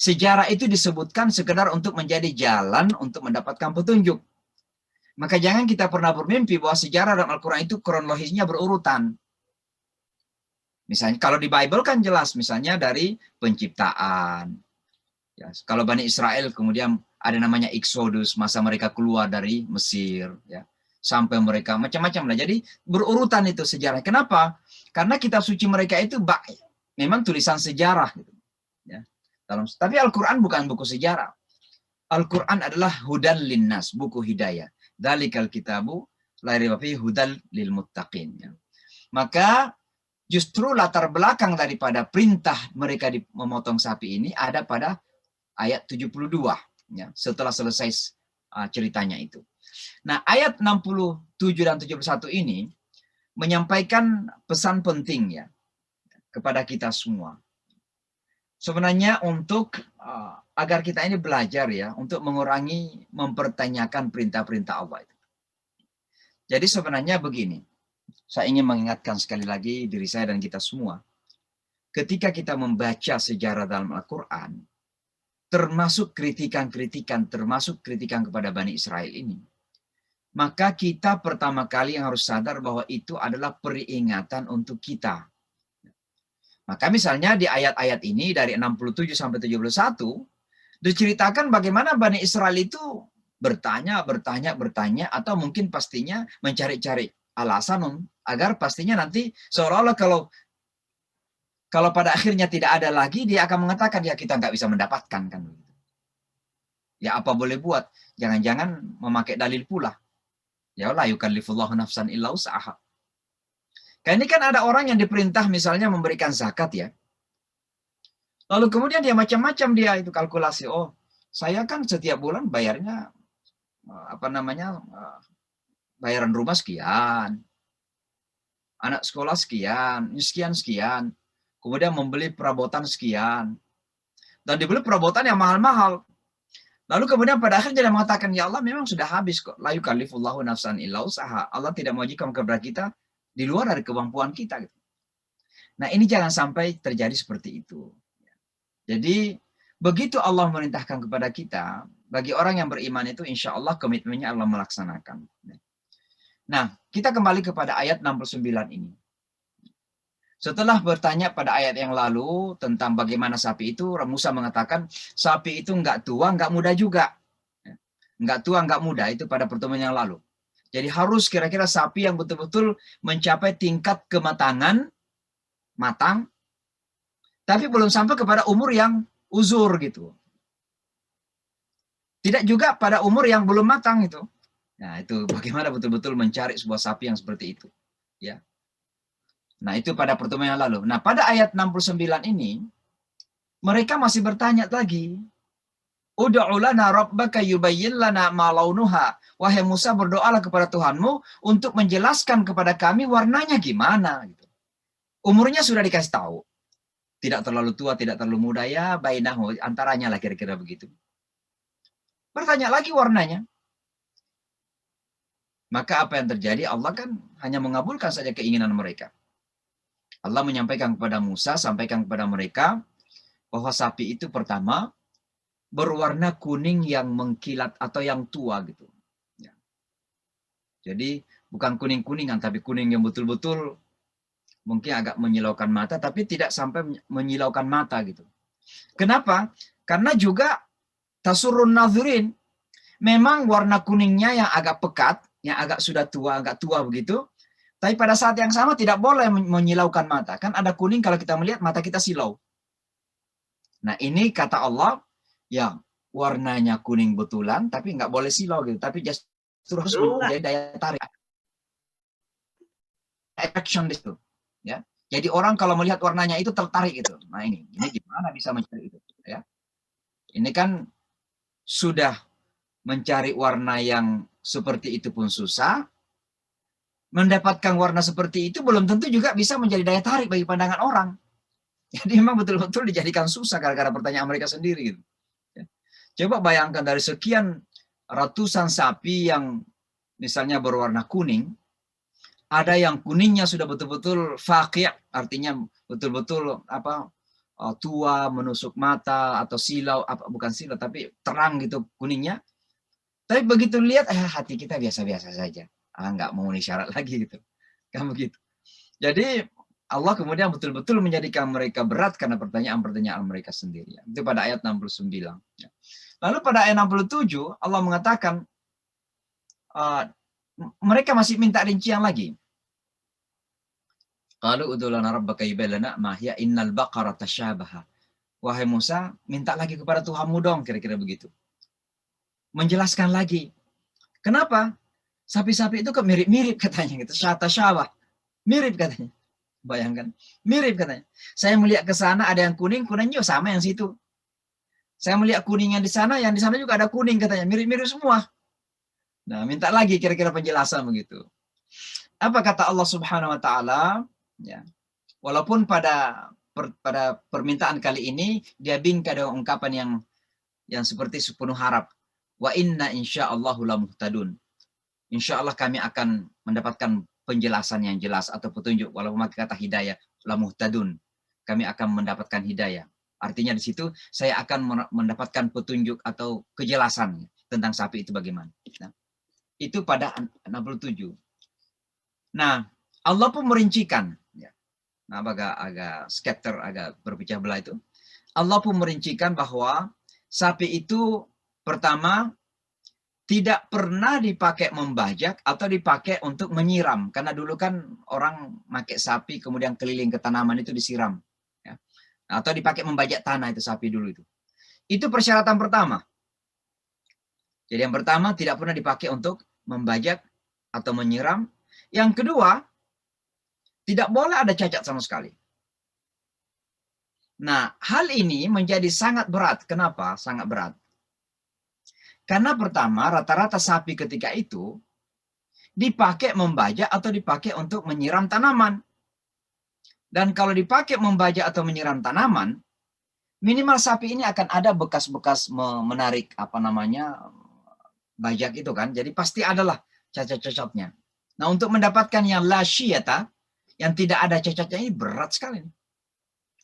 [SPEAKER 1] Sejarah itu disebutkan sekedar untuk menjadi jalan untuk mendapatkan petunjuk. Maka jangan kita pernah bermimpi bahwa sejarah dalam Al-Quran itu kronologisnya berurutan. Misalnya kalau di Bible kan jelas, misalnya dari penciptaan. Ya, kalau Bani Israel kemudian ada namanya Exodus, masa mereka keluar dari Mesir. Ya, sampai mereka macam-macam lah. Jadi berurutan itu sejarah. Kenapa? Karena kitab suci mereka itu memang tulisan sejarah gitu. Ya. Tapi Al-Quran bukan buku sejarah. Al-Quran adalah hudan linnas, buku hidayah. Dzalikal kitabu la raiba fihi hudal lil muttaqin. Ya. Maka justru latar belakang daripada perintah mereka memotong sapi ini ada pada ayat 72. Ya, setelah selesai ceritanya itu. Nah, ayat 67 dan 71 ini menyampaikan pesan penting ya kepada kita semua. Sebenarnya untuk agar kita ini belajar ya, untuk mengurangi mempertanyakan perintah-perintah Allah itu. Jadi sebenarnya begini, saya ingin mengingatkan sekali lagi diri saya dan kita semua. Ketika kita membaca sejarah dalam Al-Quran, termasuk kritikan-kritikan, termasuk kritikan kepada Bani Israel ini, maka kita pertama kali yang harus sadar bahwa itu adalah peringatan untuk kita. Maka misalnya di ayat-ayat ini dari 67 sampai 71 diceritakan bagaimana Bani Israel itu bertanya atau mungkin pastinya mencari-cari alasan agar pastinya nanti seolah-olah kalau pada akhirnya tidak ada lagi dia akan mengatakan ya kita nggak bisa mendapatkan kan. Ya apa boleh buat? Jangan-jangan memakai dalil pula. Ya la yukallifullahu nafsan illa wus'aha. Kayak ini kan ada orang yang diperintah misalnya memberikan zakat ya. Lalu kemudian dia macam-macam dia itu kalkulasi. Oh, saya kan setiap bulan bayarnya bayaran rumah sekian. Anak sekolah sekian. Kemudian membeli perabotan sekian. Dan dibeli perabotan yang mahal-mahal. Lalu kemudian pada akhirnya dia mengatakan, ya Allah memang sudah habis kok. La yukallifullahu nafsan illa wus'aha. Allah tidak mewajibkan kepada kita di luar dari kemampuan kita. Nah ini jangan sampai terjadi seperti itu. Jadi begitu Allah merintahkan kepada kita, bagi orang yang beriman itu insya Allah komitmennya Allah melaksanakan. Nah kita kembali kepada ayat 69 ini. Setelah bertanya pada ayat yang lalu tentang bagaimana sapi itu, Musa mengatakan sapi itu nggak tua, nggak muda juga. Nggak tua, nggak muda, itu pada pertemuan yang lalu. Jadi harus kira-kira sapi yang betul-betul mencapai tingkat kematangan, matang, tapi belum sampai kepada umur yang uzur gitu. Tidak juga pada umur yang belum matang itu. Nah itu bagaimana betul-betul mencari sebuah sapi yang seperti itu. Ya. Nah itu pada pertemuan yang lalu. Nah pada ayat 69 ini, mereka masih bertanya lagi. Ud'u lana rabbaka yubayyin lana ma launuha. Wahai Musa, berdoalah kepada Tuhanmu untuk menjelaskan kepada kami warnanya gimana gitu. Umurnya sudah dikasih tahu. Tidak terlalu tua, tidak terlalu muda ya, bainahu, antaranya lah kira-kira begitu. Bertanya lagi warnanya. Maka apa yang terjadi? Allah kan hanya mengabulkan saja keinginan mereka. Allah menyampaikan kepada Musa, sampaikan kepada mereka bahwa sapi itu pertama berwarna kuning yang mengkilat atau yang tua gitu. Ya. Jadi bukan kuning-kuningan, tapi kuning yang betul-betul mungkin agak menyilaukan mata, tapi tidak sampai menyilaukan mata gitu. Kenapa? Karena juga tasurun nadhirin. Memang warna kuningnya yang agak pekat, yang agak sudah tua, agak tua begitu, Tapi pada saat yang sama tidak boleh menyilaukan mata. Kan ada kuning kalau kita melihat mata kita silau. Nah ini kata Allah, ya warnanya kuning betulan, tapi nggak boleh silau gitu. Tapi justru harus menjadi daya tarik. Attraction di situ. Ya. Jadi orang kalau melihat warnanya itu tertarik gitu. Nah ini gimana bisa mencari itu? Ya. Ini kan sudah mencari warna yang seperti itu pun susah. Mendapatkan warna seperti itu belum tentu juga bisa menjadi daya tarik bagi pandangan orang. Jadi memang betul-betul dijadikan susah gara-gara pertanyaan mereka sendiri gitu. Ya. Coba bayangkan dari sekian ratusan sapi yang misalnya berwarna kuning, ada yang kuningnya sudah betul-betul faqih, artinya betul-betul tua, menusuk mata atau silau, bukan silau tapi terang gitu kuningnya. Tapi begitu lihat hati kita biasa-biasa saja. Nggak memenuhi syarat lagi gitu. Kan begitu. Jadi Allah kemudian betul-betul menjadikan mereka berat karena pertanyaan-pertanyaan mereka sendiri. Itu pada ayat 69. Lalu pada ayat 67 Allah mengatakan mereka masih minta rincian lagi. Qalu ud'u lana rabbaka yubayyin lana ma hiya innal baqara tasyabaha. Wahai Musa, minta lagi kepada Tuhanmu dong, kira-kira begitu. Menjelaskan lagi. Kenapa? Sapi-sapi itu kok mirip-mirip katanya gitu. Tasyabaha. Mirip katanya. Bayangkan, mirip katanya. Saya melihat ke sana ada yang kuning, kuningnya sama yang situ. Saya melihat kuning yang di sana juga ada kuning katanya, mirip-mirip semua. Nah, minta lagi kira-kira penjelasan begitu. Apa kata Allah Subhanahu wa taala? Ya. Walaupun pada permintaan kali ini dia bingkai dengan ungkapan yang seperti sepenuh harap. Wa inna insyaallahu lamuhtadun. Insyaallah kami akan mendapatkan penjelasan yang jelas atau petunjuk, walaupun memakai kata hidayah, lamuhtadun, kami akan mendapatkan hidayah. Artinya di situ saya akan mendapatkan petunjuk atau kejelasan tentang sapi itu bagaimana. Nah, itu pada 67. Nah, Allah pun merincikan. Ya. Nah, agak scatter, agak berpecah belah itu. Allah pun merincikan bahwa sapi itu pertama tidak pernah dipakai membajak atau dipakai untuk menyiram. Karena dulu kan orang pakai sapi kemudian keliling ke tanaman itu disiram. Ya. Atau dipakai membajak tanah itu sapi dulu itu. Itu persyaratan pertama. Jadi yang pertama tidak pernah dipakai untuk membajak atau menyiram. Yang kedua, tidak boleh ada cacat sama sekali. Nah, hal ini menjadi sangat berat. Kenapa? Sangat berat. Karena pertama, rata-rata sapi ketika itu dipakai membajak atau dipakai untuk menyiram tanaman. Dan kalau dipakai membajak atau menyiram tanaman, minimal sapi ini akan ada bekas-bekas menarik bajak itu kan. Jadi pasti adalah cacat-cacatnya. Nah, untuk mendapatkan yang la syiyata, yang tidak ada cacatnya ini berat sekali.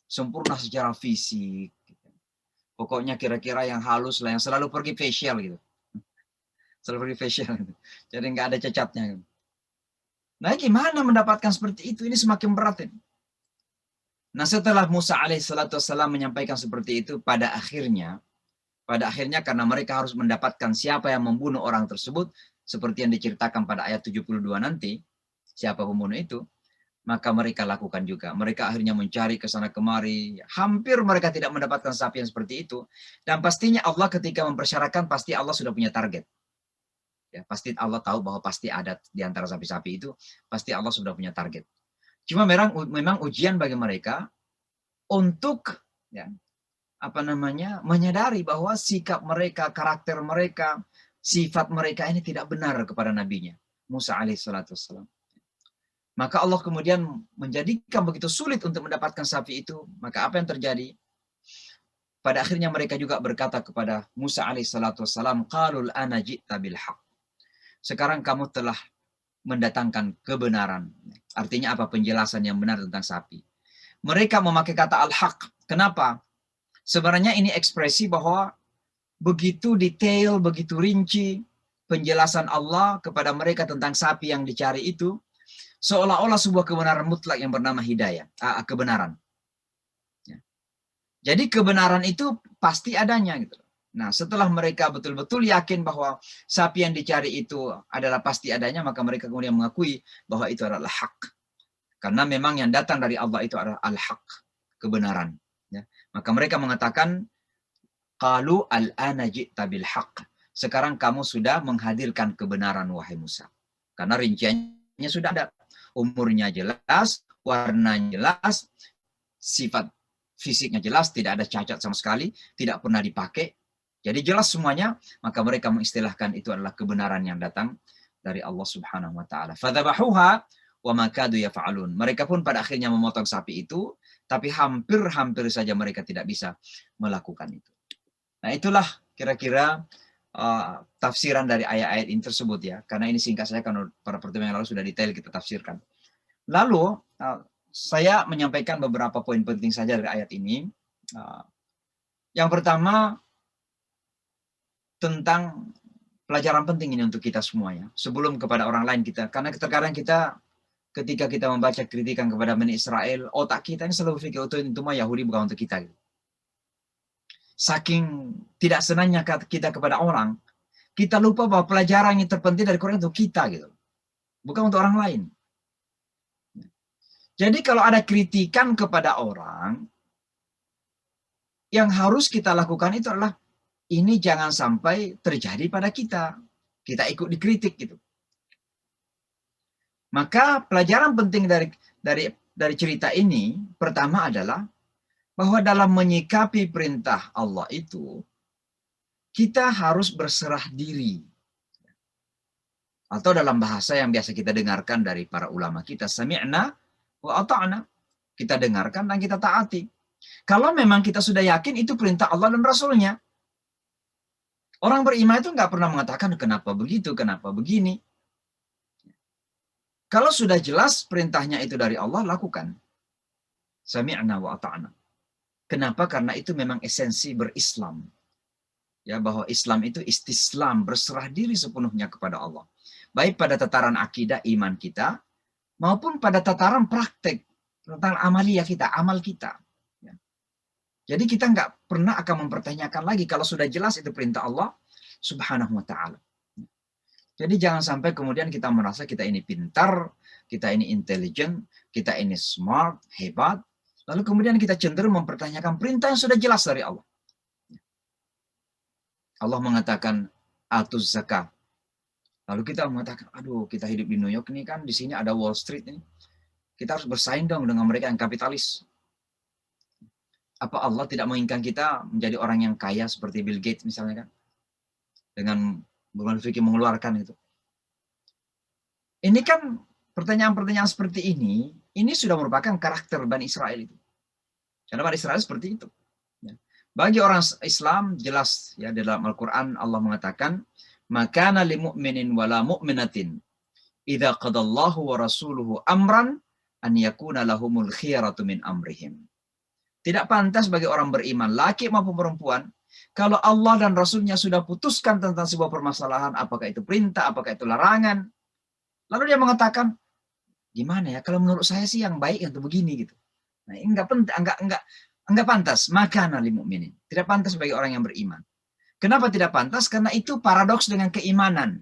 [SPEAKER 1] Sempurna secara fisik. Pokoknya kira-kira yang halus lah, yang selalu pergi facial gitu. Selalu pergi facial gitu. Jadi nggak ada cacatnya. Gitu. Nah gimana mendapatkan seperti itu? Ini semakin berat ini. Nah setelah Musa alaihissalam menyampaikan seperti itu, pada akhirnya karena mereka harus mendapatkan siapa yang membunuh orang tersebut, seperti yang diceritakan pada ayat 72 nanti, siapa pembunuh itu, maka mereka lakukan juga. Mereka akhirnya mencari ke sana kemari. Hampir mereka tidak mendapatkan sapi yang seperti itu. Dan pastinya Allah ketika mempersyaratkan, pasti Allah sudah punya target. Ya, pasti Allah tahu bahwa pasti ada di antara sapi-sapi itu, pasti Allah sudah punya target. Cuma memang ujian bagi mereka untuk menyadari bahwa sikap mereka, karakter mereka, sifat mereka ini tidak benar kepada nabinya Musa alaihissalam. Maka Allah kemudian menjadikan begitu sulit untuk mendapatkan sapi itu. Maka apa yang terjadi? Pada akhirnya mereka juga berkata kepada Musa alaihissalam, qalul ana ji'ta bil haqq. Sekarang kamu telah mendatangkan kebenaran. Artinya apa? Penjelasan yang benar tentang sapi. Mereka memakai kata al-haq. Kenapa? Sebenarnya ini ekspresi bahwa begitu detail, begitu rinci penjelasan Allah kepada mereka tentang sapi yang dicari itu, seolah-olah sebuah kebenaran mutlak yang bernama hidayah, kebenaran. Ya. Jadi kebenaran itu pasti adanya gitu. Nah, setelah mereka betul-betul yakin bahwa sapi yang dicari itu adalah pasti adanya, maka mereka kemudian mengakui bahwa itu adalah hak. Karena memang yang datang dari Allah itu adalah al-haq, kebenaran. Ya. Maka mereka mengatakan, qalu al-ana ji'ta bil haq. Sekarang kamu sudah menghadirkan kebenaran, wahai Musa. Karena rinciannya sudah ada. Umurnya jelas, warnanya jelas, sifat fisiknya jelas, tidak ada cacat sama sekali, tidak pernah dipakai. Jadi jelas semuanya, maka mereka mengistilahkan itu adalah kebenaran yang datang dari Allah Subhanahu wa taala. Fadzabahuha wa ma kadu yaf'alun. Mereka pun pada akhirnya memotong sapi itu, tapi hampir-hampir saja mereka tidak bisa melakukan itu. Nah, itulah kira-kira tafsiran dari ayat-ayat ini tersebut ya. Karena ini singkat saja, karena pada pertemuan yang lalu sudah detail kita tafsirkan. Lalu saya menyampaikan beberapa poin penting saja dari ayat ini. Yang pertama, tentang pelajaran penting ini untuk kita semua ya. Sebelum kepada orang lain kita. Karena terkadang kita ketika kita membaca kritikan kepada Bani Israel, otak kita ini selalu berpikir itu mah Yahudi bukan untuk kita. Gitu. Saking tidak senangnya kita kepada orang, kita lupa bahwa pelajaran yang terpenting dari Quran untuk kita gitu. Bukan untuk orang lain. Jadi kalau ada kritikan kepada orang, yang harus kita lakukan itu adalah ini jangan sampai terjadi pada kita. Kita ikut dikritik gitu. Maka pelajaran penting dari cerita ini pertama adalah bahwa dalam menyikapi perintah Allah itu kita harus berserah diri. Atau dalam bahasa yang biasa kita dengarkan dari para ulama kita, sami'na wa ata'na. Kita dengarkan dan kita taati. Kalau memang kita sudah yakin itu perintah Allah dan Rasulnya. Orang beriman itu nggak pernah mengatakan kenapa begitu, kenapa begini. Kalau sudah jelas perintahnya itu dari Allah, lakukan. Sami'na wa ata'na. Kenapa? Karena itu memang esensi berislam. Ya, bahwa Islam itu istislam, berserah diri sepenuhnya kepada Allah. Baik pada tataran akidah iman kita, maupun pada tataran praktek tentang amaliyah kita, amal kita. Ya. Jadi kita nggak pernah akan mempertanyakan lagi kalau sudah jelas itu perintah Allah Subhanahu wa ta'ala. Jadi jangan sampai kemudian kita merasa kita ini pintar, kita ini intelijen, kita ini smart, hebat, lalu kemudian kita cenderung mempertanyakan perintah yang sudah jelas dari Allah. Allah mengatakan atuz zakah. Lalu kita mengatakan, aduh kita hidup di New York ini kan, di sini ada Wall Street ini. Kita harus bersaing dong dengan mereka yang kapitalis. Apa Allah tidak menginginkan kita menjadi orang yang kaya seperti Bill Gates misalnya kan? Dengan berpikir mengeluarkan itu. Ini kan pertanyaan-pertanyaan seperti ini sudah merupakan karakter Bani Israel itu. Karena Bani Israel seperti itu. Bagi orang Islam jelas ya dalam Al-Qur'an Allah mengatakan makana lil mu'minin wala mu'minatin idza qadallahu wa rasuluhu amran an yakuna lahumul khiyaratu min amrihim. Tidak pantas bagi orang beriman laki maupun perempuan kalau Allah dan Rasulnya sudah putuskan tentang sebuah permasalahan, apakah itu perintah, apakah itu larangan, lalu dia mengatakan gimana ya kalau menurut saya sih yang baik untuk begini gitu. Nah, ini enggak pantas, makana lil mu'minin. Tidak pantas bagi orang yang beriman. Kenapa tidak pantas? Karena itu paradoks dengan keimanan.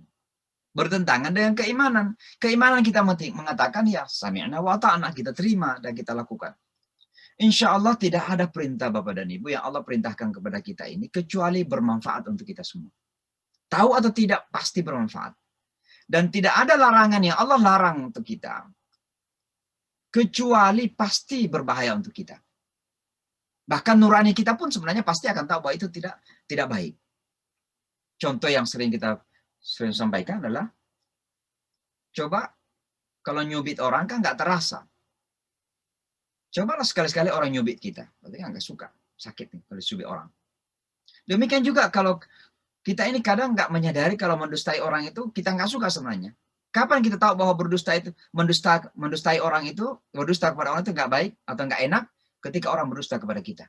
[SPEAKER 1] Bertentangan dengan keimanan. Keimanan kita mengatakan ya sami'na wa ta'na, kita terima dan kita lakukan. Insya Allah tidak ada perintah Bapak dan Ibu yang Allah perintahkan kepada kita ini kecuali bermanfaat untuk kita semua. Tahu atau tidak pasti bermanfaat. Dan tidak ada larangan yang Allah larang untuk kita kecuali pasti berbahaya untuk kita. Bahkan nurani kita pun sebenarnya pasti akan tahu bahwa itu tidak baik. Contoh yang sering kita sampaikan adalah, coba kalau nyubit orang kan nggak terasa. Cobalah sekali-sekali orang nyubit kita. Berarti nggak suka, sakit nih kalau disubit orang. Demikian juga kalau kita ini kadang nggak menyadari kalau mendustai orang itu kita nggak suka sebenarnya. Kapan kita tahu bahwa berdusta itu mendustai orang itu, berdusta kepada orang itu nggak baik atau nggak enak? Ketika orang berdusta kepada kita.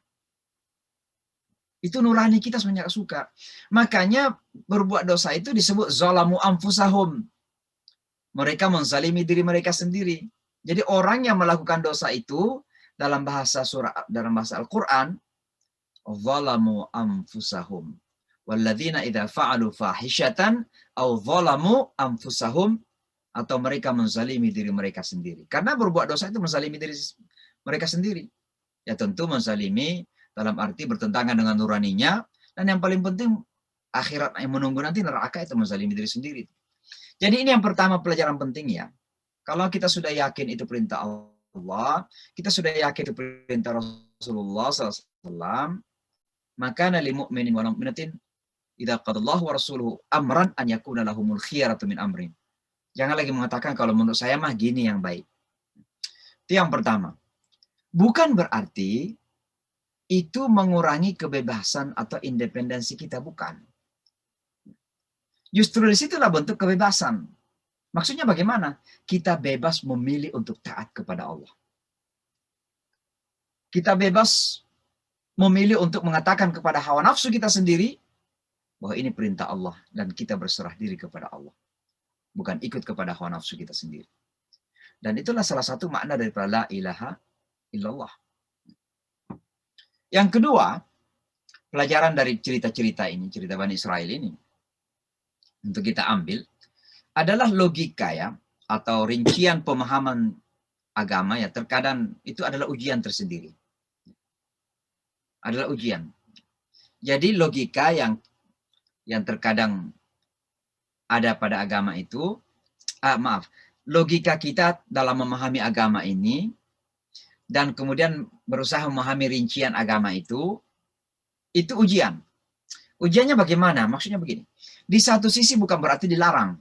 [SPEAKER 1] Itu nurani kita sebenarnya nggak suka. Makanya berbuat dosa itu disebut zalamu anfusahum. Mereka menzalimi diri mereka sendiri. Jadi orang yang melakukan dosa itu dalam bahasa Al-Qur'an zalamu anfusahum. Walladzina idza fa'alu fahishatan aw zalamu anfusahum, atau mereka menzalimi diri mereka sendiri. Karena berbuat dosa itu menzalimi diri mereka sendiri. Ya tentu menzalimi dalam arti bertentangan dengan nuraninya, dan yang paling penting akhirat yang menunggu nanti neraka itu menzalimi diri sendiri. Jadi ini yang pertama pelajaran penting ya. Kalau kita sudah yakin itu perintah Allah, kita sudah yakin itu perintah Rasulullah SAW, maka lil mu'minin wal mu'minatin idza qadallahu wa rasuluhu amran an yakuna lahumul khiyaratu min amrin. Jangan lagi mengatakan kalau menurut saya mah gini yang baik. Itu yang pertama. Bukan berarti itu mengurangi kebebasan atau independensi kita, bukan. Justru disitulah bentuk kebebasan. Maksudnya bagaimana? Kita bebas memilih untuk taat kepada Allah. Kita bebas memilih untuk mengatakan kepada hawa nafsu kita sendiri bahwa ini perintah Allah dan kita berserah diri kepada Allah. Bukan ikut kepada hawa nafsu kita sendiri. Dan itulah salah satu makna daripada la ilaha illallah. Yang kedua, pelajaran dari cerita-cerita ini, cerita Bani Israel ini, untuk kita ambil, adalah logika ya, atau rincian pemahaman agama ya, terkadang itu adalah ujian tersendiri. Adalah ujian. Jadi logika yang terkadang ada pada agama itu, logika kita dalam memahami agama ini, dan kemudian berusaha memahami rincian agama itu ujian. Ujiannya bagaimana? Maksudnya begini. Di satu sisi bukan berarti dilarang.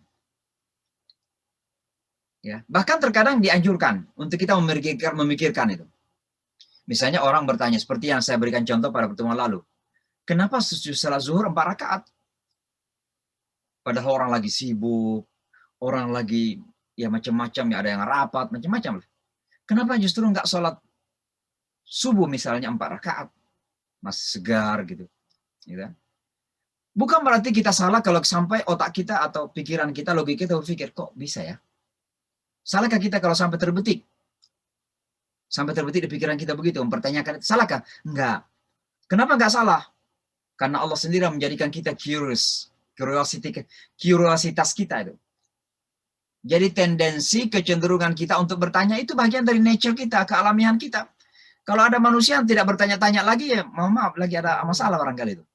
[SPEAKER 1] Ya, bahkan terkadang dianjurkan untuk kita memikirkan itu. Misalnya orang bertanya, seperti yang saya berikan contoh pada pertemuan lalu. Kenapa salat zuhur 4 rakaat? Padahal orang lagi sibuk, orang lagi ya macam-macam, ya ada yang rapat, macam-macam. Kenapa justru nggak sholat subuh misalnya 4 rakaat? Masih segar gitu. Gitu. Bukan berarti kita salah kalau sampai otak kita atau pikiran kita, logika kita berpikir, kok bisa ya? Salahkah kita kalau sampai terbetik? Sampai terbetik di pikiran kita begitu, mempertanyakan itu. Salahkah? Enggak. Kenapa enggak salah? Karena Allah sendiri menjadikan kita curiositas kita itu. Jadi tendensi, kecenderungan kita untuk bertanya itu bagian dari nature kita, kealamian kita. Kalau ada manusia yang tidak bertanya-tanya lagi, ya mohon maaf, lagi ada masalah barangkali itu.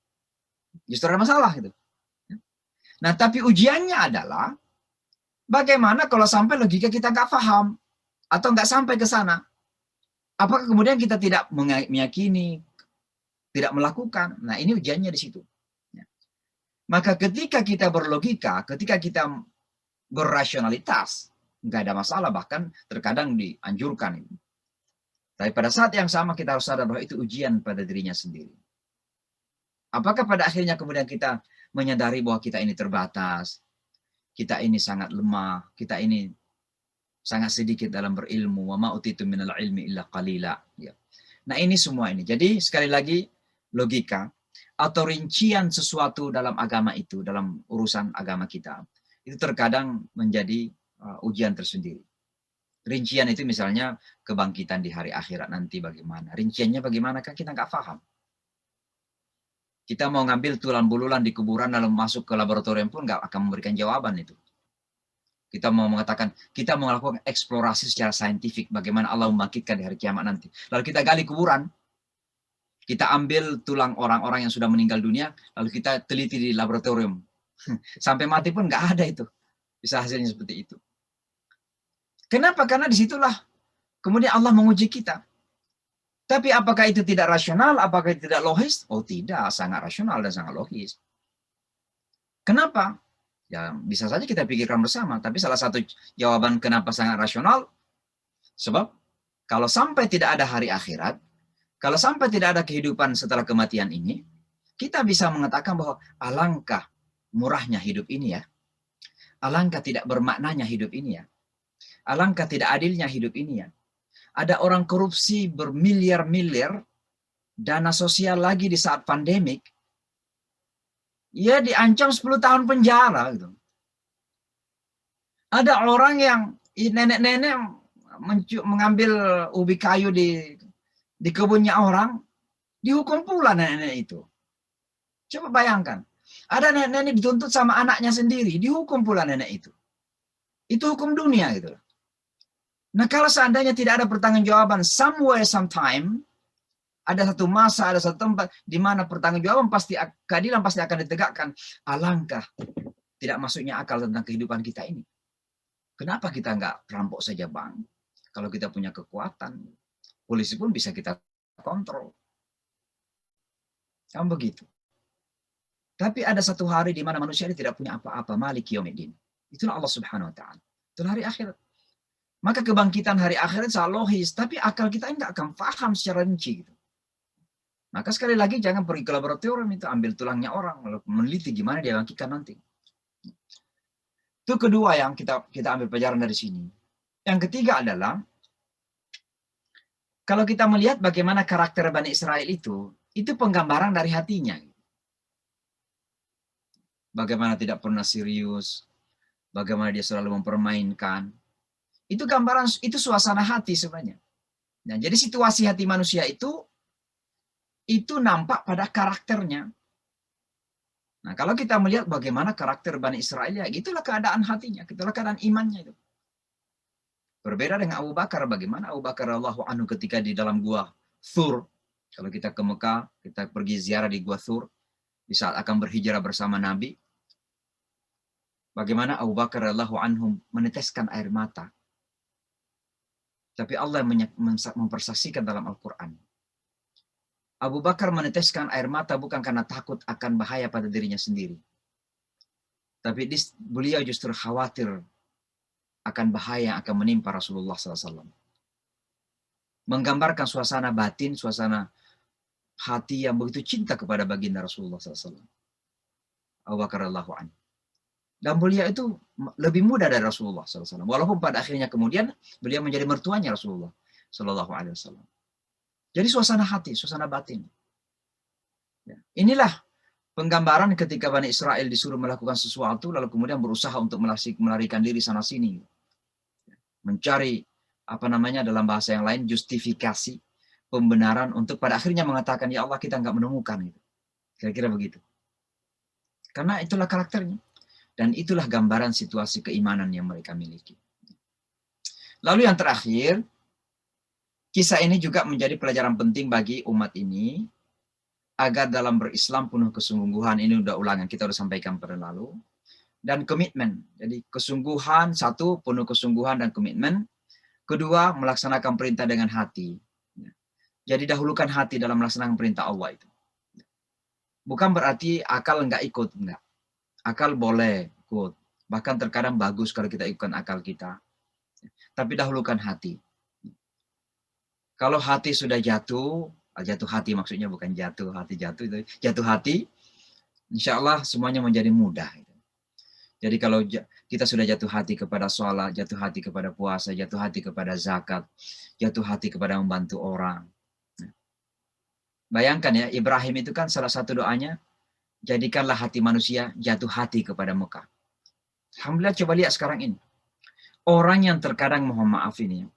[SPEAKER 1] Justru ada masalah gitu. Nah, tapi ujiannya adalah bagaimana kalau sampai logika kita nggak paham atau nggak sampai ke sana. Apakah kemudian kita tidak meyakini, tidak melakukan? Nah, ini ujiannya di situ. Maka ketika kita berlogika, ketika kita berrasionalitas, nggak ada masalah, bahkan terkadang dianjurkan. Tapi pada saat yang sama kita harus sadar bahwa itu ujian pada dirinya sendiri. Apakah pada akhirnya kemudian kita menyadari bahwa kita ini terbatas, kita ini sangat lemah, kita ini sangat sedikit dalam berilmu, wa ma utitu minal ilmi illa qalila. Ya. Nah ini semua ini. Jadi sekali lagi logika atau rincian sesuatu dalam agama itu, dalam urusan agama kita, itu terkadang menjadi ujian tersendiri. Rincian itu misalnya kebangkitan di hari akhirat nanti bagaimana. Rinciannya bagaimana kan kita nggak paham. Kita mau ngambil tulang bululan di kuburan lalu masuk ke laboratorium pun nggak akan memberikan jawaban itu. Kita mau mengatakan, kita mau melakukan eksplorasi secara saintifik bagaimana Allah membangkitkan di hari kiamat nanti. Lalu kita gali kuburan, kita ambil tulang orang-orang yang sudah meninggal dunia, lalu kita teliti di laboratorium. Sampai mati pun nggak ada itu. Bisa hasilnya seperti itu. Kenapa? Karena disitulah kemudian Allah menguji kita. Tapi apakah itu tidak rasional? Apakah itu tidak logis? Oh tidak, sangat rasional dan sangat logis. Kenapa? Ya bisa saja kita pikirkan bersama. Tapi salah satu jawaban kenapa sangat rasional, sebab kalau sampai tidak ada hari akhirat, kalau sampai tidak ada kehidupan setelah kematian ini, kita bisa mengatakan bahwa alangkah murahnya hidup ini ya. Alangkah tidak bermaknanya hidup ini ya. Alangkah tidak adilnya hidup ini ya. Ada orang korupsi bermiliar-miliar dana sosial lagi di saat pandemik. Ya diancam 10 tahun penjara gitu. Ada orang yang nenek-nenek mengambil ubi kayu di kebunnya orang, dihukum pula nenek-nenek itu. Coba bayangkan. Ada nenek-nenek dituntut sama anaknya sendiri, dihukum pula nenek itu. Itu hukum dunia gitu. Nah, kalau seandainya tidak ada pertanggungjawaban somewhere sometime, ada satu masa, ada satu tempat di mana pertanggungjawaban pasti, keadilan pasti akan ditegakkan. Alangkah tidak masuknya akal tentang kehidupan kita ini. Kenapa kita nggak perampok saja bang? Kalau kita punya kekuatan, polisi pun bisa kita kontrol. Kan begitu. Tapi ada satu hari di mana manusia ini tidak punya apa-apa, Maliki Yaumiddin. Itulah Allah Subhanahu wa taala. Itulah hari akhirat. Maka kebangkitan hari akhirat sangat logis, tapi akal kita enggak akan paham secara rinci gitu. Maka sekali lagi jangan pergi ke laboratorium itu ambil tulangnya orang lalu meneliti gimana dia bangkitkan nanti. Itu kedua yang kita ambil pelajaran dari sini. Yang ketiga adalah kalau kita melihat bagaimana karakter Bani Israel itu penggambaran dari hatinya. Bagaimana tidak pernah serius, bagaimana dia selalu mempermainkan. Itu gambaran, itu suasana hati sebenarnya. Nah, jadi situasi hati manusia itu nampak pada karakternya. Nah, kalau kita melihat bagaimana karakter Bani Israel, ya itulah keadaan hatinya, itulah keadaan imannya itu. Berbeda dengan Abu Bakar, bagaimana Abu Bakar radhiyallahu anhu ketika di dalam gua Thur. Kalau kita ke Mekah, kita pergi ziarah di gua Thur, di saat akan berhijrah bersama Nabi. Bagaimana Abu Bakar radhiyallahu anhu meneteskan air mata. Tapi Allah mempersaksikan dalam Al-Quran. Abu Bakar meneteskan air mata bukan karena takut akan bahaya pada dirinya sendiri. Tapi beliau justru khawatir akan bahaya yang akan menimpa Rasulullah SAW. Menggambarkan suasana batin, suasana hati yang begitu cinta kepada baginda Rasulullah SAW. Abu Bakar radhiyallahu anhu. Dan beliau itu lebih muda dari Rasulullah SAW. Walaupun pada akhirnya kemudian beliau menjadi mertuanya Rasulullah SAW. Jadi suasana hati, suasana batin. Ya. Inilah penggambaran ketika Bani Israel disuruh melakukan sesuatu, lalu kemudian berusaha untuk melarikan diri sana sini. Mencari, dalam bahasa yang lain, justifikasi, pembenaran untuk pada akhirnya mengatakan, ya Allah kita nggak menemukan. Kira-kira begitu. Karena itulah karakternya. Dan itulah gambaran situasi keimanan yang mereka miliki. Lalu yang terakhir, kisah ini juga menjadi pelajaran penting bagi umat ini, agar dalam berislam penuh kesungguhan, ini udah ulangan, kita udah sampaikan pada lalu, dan komitmen. Jadi kesungguhan, satu, penuh kesungguhan dan komitmen. Kedua, melaksanakan perintah dengan hati. Jadi dahulukan hati dalam melaksanakan perintah Allah itu. Bukan berarti akal nggak ikut, enggak. Akal boleh ikut. Bahkan terkadang bagus kalau kita ikutkan akal kita. Tapi dahulukan hati. Kalau hati sudah jatuh hati maksudnya bukan jatuh hati, insya Allah semuanya menjadi mudah. Jadi kalau kita sudah jatuh hati kepada sholat, jatuh hati kepada puasa, jatuh hati kepada zakat, jatuh hati kepada membantu orang. Bayangkan ya, Ibrahim itu kan salah satu doanya, jadikanlah hati manusia jatuh hati kepada Mekah. Alhamdulillah, coba lihat sekarang ini. Orang yang terkadang, mohon maaf ini,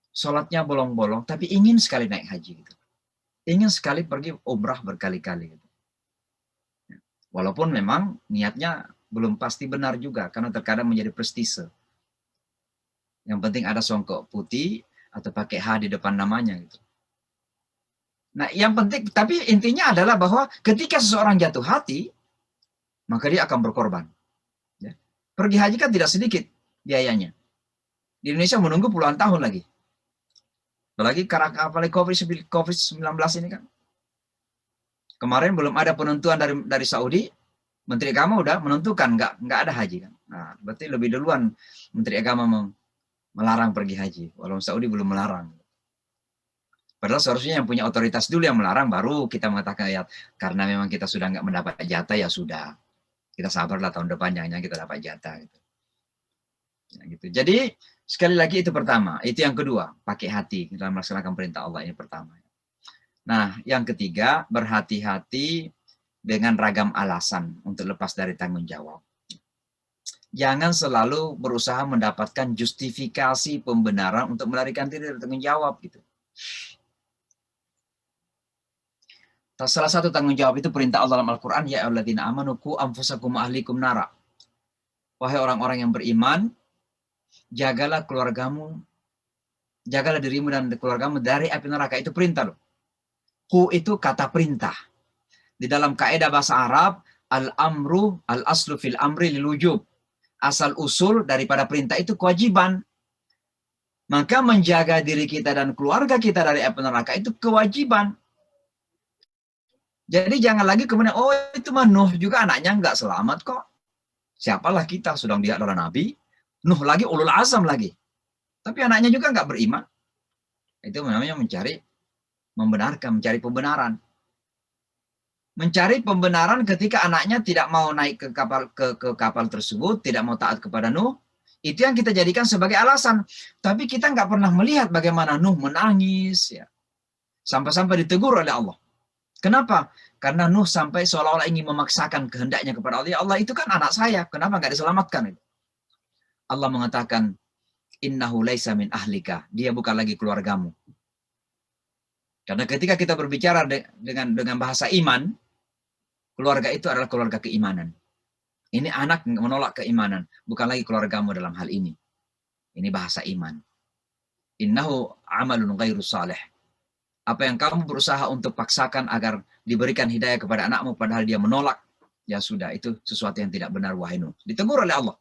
[SPEAKER 1] sholatnya bolong-bolong, tapi ingin sekali naik haji. Gitu. Ingin sekali pergi umrah berkali-kali. Gitu. Walaupun memang niatnya belum pasti benar juga, karena terkadang menjadi prestise. Yang penting ada songkok putih, atau pakai H di depan namanya. Gitu. Nah, yang penting, tapi intinya adalah bahwa ketika seseorang jatuh hati, maka dia akan berkorban. Ya. Pergi haji kan tidak sedikit biayanya. Di Indonesia menunggu puluhan tahun lagi. Apalagi COVID-19 ini kan. Kemarin belum ada penentuan dari Saudi, Menteri Agama udah menentukan nggak ada haji kan. Nah, berarti lebih duluan Menteri Agama melarang pergi haji, walaupun Saudi belum melarang. Padahal seharusnya yang punya otoritas dulu yang melarang, baru kita mengatakan ya karena memang kita sudah nggak mendapat jatah, ya sudah. Kita sabarlah tahun depan, jangan kita dapat jatah. Gitu. Ya, gitu. Jadi sekali lagi itu pertama. Itu yang kedua, pakai hati dalam melaksanakan perintah Allah, ini pertama. Nah, yang ketiga, berhati-hati dengan ragam alasan untuk lepas dari tanggung jawab. Jangan selalu berusaha mendapatkan justifikasi pembenaran untuk melarikan diri dari tanggung jawab. Gitu. Salah satu tanggung jawab itu perintah Allah dalam Al-Quran, ya ayyuhalladzina amanu qu anfusakum wa ahlikum nara. Wahai orang-orang yang beriman, jagalah keluargamu, jagalah dirimu dan keluargamu dari api neraka. Itu perintah loh. Qu itu kata perintah. Di dalam kaidah bahasa Arab, al-amru al-aslu fil amri lil wujub. Asal usul daripada perintah itu kewajiban. Maka menjaga diri kita dan keluarga kita dari api neraka itu kewajiban. Jadi jangan lagi kemudian, oh itu mah Nuh juga anaknya nggak selamat kok. Siapalah kita, sudah dia adalah Nabi. Nuh lagi, ulul azam lagi. Tapi anaknya juga nggak beriman. Itu namanya membenarkan, mencari pembenaran. Mencari pembenaran ketika anaknya tidak mau naik ke kapal tersebut, tidak mau taat kepada Nuh. Itu yang kita jadikan sebagai alasan. Tapi kita nggak pernah melihat bagaimana Nuh menangis. Ya. Sampai-sampai ditegur oleh Allah. Kenapa? Karena Nuh sampai seolah-olah ingin memaksakan kehendaknya kepada Allah. Ya Allah, itu kan anak saya. Kenapa nggak diselamatkan? Allah mengatakan, innahu laisa min ahlika. Dia bukan lagi keluargamu. Karena ketika kita berbicara dengan bahasa iman, keluarga itu adalah keluarga keimanan. Ini anak menolak keimanan. Bukan lagi keluargamu dalam hal ini. Ini bahasa iman. Innahu amalun ghairu salih. Apa yang kamu berusaha untuk paksakan agar diberikan hidayah kepada anakmu padahal dia menolak, ya sudah, itu sesuatu yang tidak benar, wahai Nuh. Ditegur oleh Allah.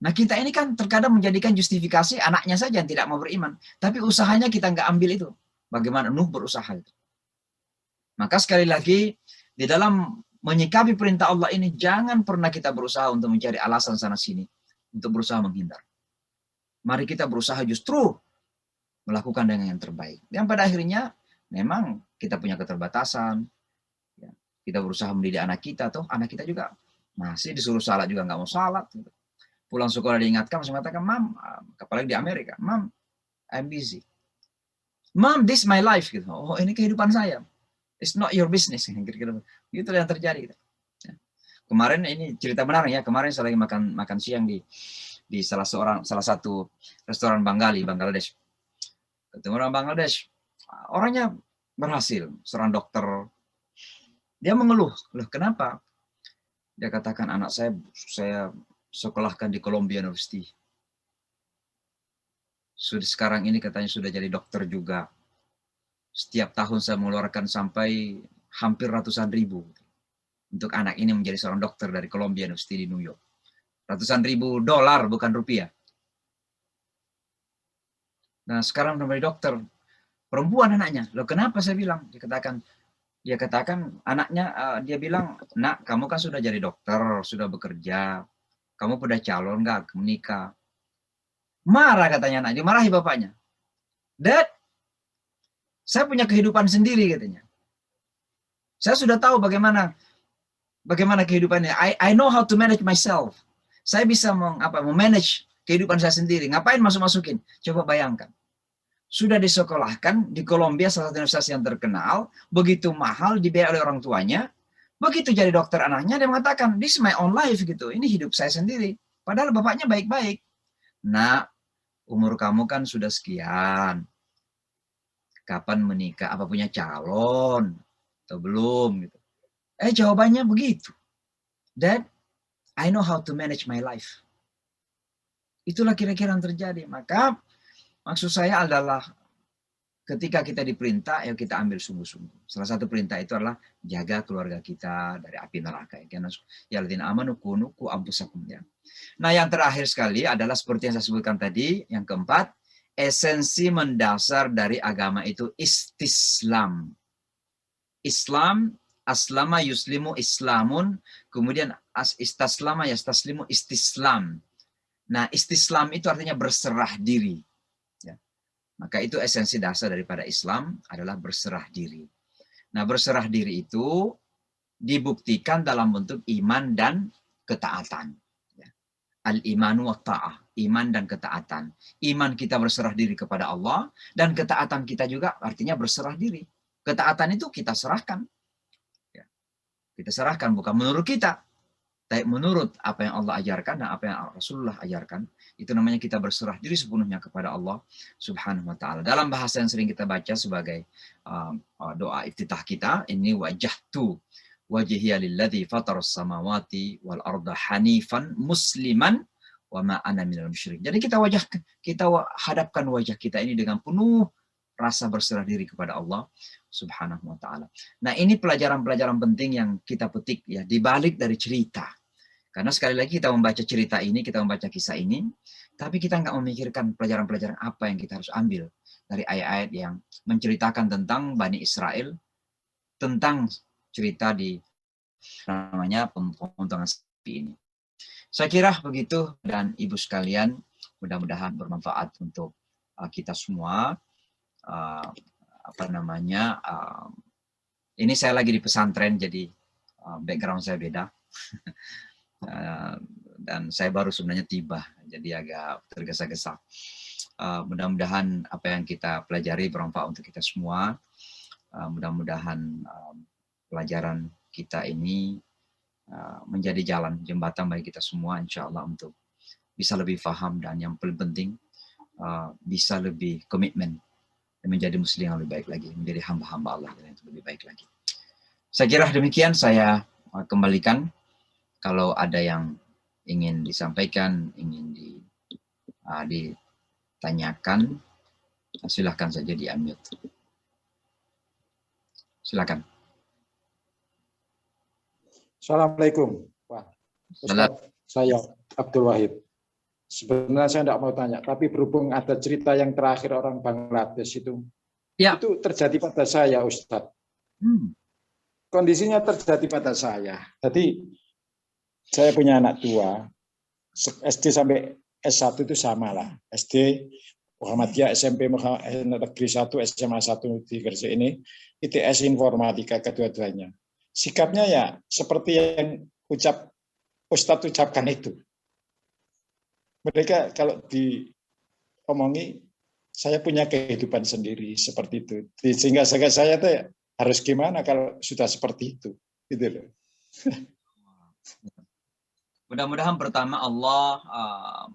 [SPEAKER 1] Nah kita ini kan terkadang menjadikan justifikasi anaknya saja yang tidak mau beriman. Tapi usahanya kita nggak ambil itu. Bagaimana Nuh berusaha itu. Maka sekali lagi, di dalam menyikapi perintah Allah ini, jangan pernah kita berusaha untuk mencari alasan sana-sini. Untuk berusaha menghindar. Mari kita berusaha justru melakukan dengan yang terbaik. Yang pada akhirnya memang kita punya keterbatasan. Ya, kita berusaha mendidik anak kita, toh anak kita juga masih disuruh salat juga nggak mau salat. Gitu. Pulang sekolah diingatkan, masih mengatakan, Mam, apalagi di Amerika, Mam, I'm busy. Mom, this is my life. Gitu. Oh, ini kehidupan saya. It's not your business. Gitu yang terjadi. Gitu. Ya. Kemarin ini cerita benar ya. Kemarin saya lagi makan siang di salah satu restoran Bangladesh. Ketemu orang Bangladesh, orangnya berhasil, seorang dokter. Dia mengeluh, loh kenapa? Dia katakan, anak saya sekolahkan di Columbia University. Sudah sekarang ini katanya sudah jadi dokter juga. Setiap tahun saya mengeluarkan sampai hampir ratusan ribu untuk anak ini menjadi seorang dokter dari Columbia University di New York. Ratusan ribu dolar, bukan rupiah. Nah sekarang menjadi dokter, perempuan anaknya. Loh kenapa saya bilang? Dia katakan anaknya, dia bilang, nak kamu kan sudah jadi dokter, sudah bekerja, kamu udah calon nggak menikah? Marah katanya anak, dimarahi bapaknya. Dad, saya punya kehidupan sendiri katanya. Saya sudah tahu bagaimana kehidupannya. I know how to manage myself. Saya bisa memanage kehidupan saya sendiri. Ngapain masuk-masukin? Coba bayangkan. Sudah disekolahkan di Columbia, salah satu universitas yang terkenal, begitu mahal, dibayar oleh orang tuanya. Begitu jadi dokter anaknya, dia mengatakan, this is my own life gitu. Ini hidup saya sendiri. Padahal bapaknya baik-baik. Nah, umur kamu kan sudah sekian. Kapan menikah? Apa punya calon? Atau belum? Gitu. Jawabannya begitu. Dad, I know how to manage my life. Itulah kira-kira yang terjadi. Maka maksud saya adalah ketika kita diperintah, ya kita ambil sungguh-sungguh. Salah satu perintah itu adalah jaga keluarga kita dari api neraka. Ya alladzina amanu qu anfusakum. Nah yang terakhir sekali adalah seperti yang saya sebutkan tadi, yang keempat, esensi mendasar dari agama itu istislam. Islam, aslama yuslimu islamun, kemudian istaslama yastaslimu istislam. Nah, istislam itu artinya berserah diri. Ya. Maka itu esensi dasar daripada Islam adalah berserah diri. Nah, berserah diri itu dibuktikan dalam bentuk iman dan ketaatan. Ya. Al-imanu wa ta'ah, iman dan ketaatan. Iman kita berserah diri kepada Allah, dan ketaatan kita juga artinya berserah diri. Ketaatan itu kita serahkan. Ya. Kita serahkan bukan menurut kita, Tapi menurut apa yang Allah ajarkan dan apa yang Rasulullah ajarkan, itu namanya kita berserah diri sepenuhnya kepada Allah Subhanahu wa taala. Dalam bahasa yang sering kita baca sebagai doa iftitah kita, ini wajjahtu wajhiya lilladzi fataras samawati wal arda hanifan musliman wa ma ana minal musyrikin. Jadi kita hadapkan wajah kita ini dengan penuh rasa berserah diri kepada Allah Subhanahu wa taala. Nah, ini pelajaran-pelajaran penting yang kita petik ya di balik dari cerita. Karena sekali lagi kita membaca cerita ini, kita membaca kisah ini, tapi kita nggak memikirkan pelajaran-pelajaran apa yang kita harus ambil dari ayat-ayat yang menceritakan tentang Bani Israel, tentang cerita di namanya pemotongan sapi ini. Saya kira begitu, dan Ibu sekalian, mudah-mudahan bermanfaat untuk kita semua. Ini saya lagi di pesantren, jadi background saya beda. Dan saya baru sebenarnya tiba, jadi agak tergesa-gesa. Mudah-mudahan apa yang kita pelajari bermanfaat untuk kita semua. Mudah-mudahan pelajaran kita ini menjadi jalan jembatan bagi kita semua, insya Allah, untuk bisa lebih paham dan yang paling penting bisa lebih komitmen dan menjadi muslim yang lebih baik lagi, menjadi hamba-hamba Allah yang lebih baik lagi. Saya kira demikian, saya kembalikan. Kalau ada yang ingin disampaikan, ingin ditanyakan, silahkan saja di-unmute. Silakan.
[SPEAKER 5] Assalamualaikum. Pak Ustaz, saya Abdul Wahid. Sebenarnya saya tidak mau tanya, tapi berhubung ada cerita yang terakhir orang Bangladesh itu,
[SPEAKER 1] ya,
[SPEAKER 5] itu terjadi pada saya, Ustaz. Kondisinya terjadi pada saya. Jadi saya punya anak dua, SD sampai S1 itu sama lah. SD Muhammadiyah, SMP Negeri 1, SMA 1 di Gresik ini, ITS Informatika kedua-duanya. Sikapnya ya seperti yang Ustadz ucapkan itu. Mereka kalau diomongi, saya punya kehidupan sendiri seperti itu. Sehingga saya tuh harus gimana kalau sudah seperti itu. Gitu loh.
[SPEAKER 1] Mudah-mudahan pertama Allah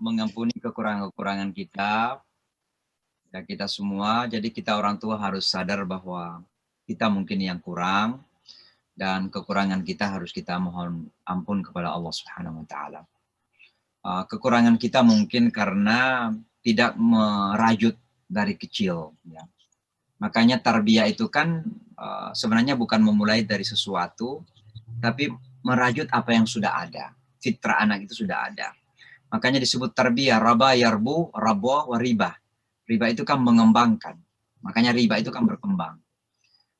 [SPEAKER 1] mengampuni kekurangan-kekurangan kita, ya kita semua. Jadi kita orang tua harus sadar bahwa kita mungkin yang kurang, dan kekurangan kita harus kita mohon ampun kepada Allah Subhanahu wa taala. Kekurangan kita mungkin karena tidak merajut dari kecil, ya. Makanya tarbiyah itu kan sebenarnya bukan memulai dari sesuatu, tapi merajut apa yang sudah ada. Fitrah anak itu sudah ada. Makanya disebut tarbiyah, raba yarbu, rabwa wa riba. Riba itu kan mengembangkan. Makanya riba itu kan berkembang.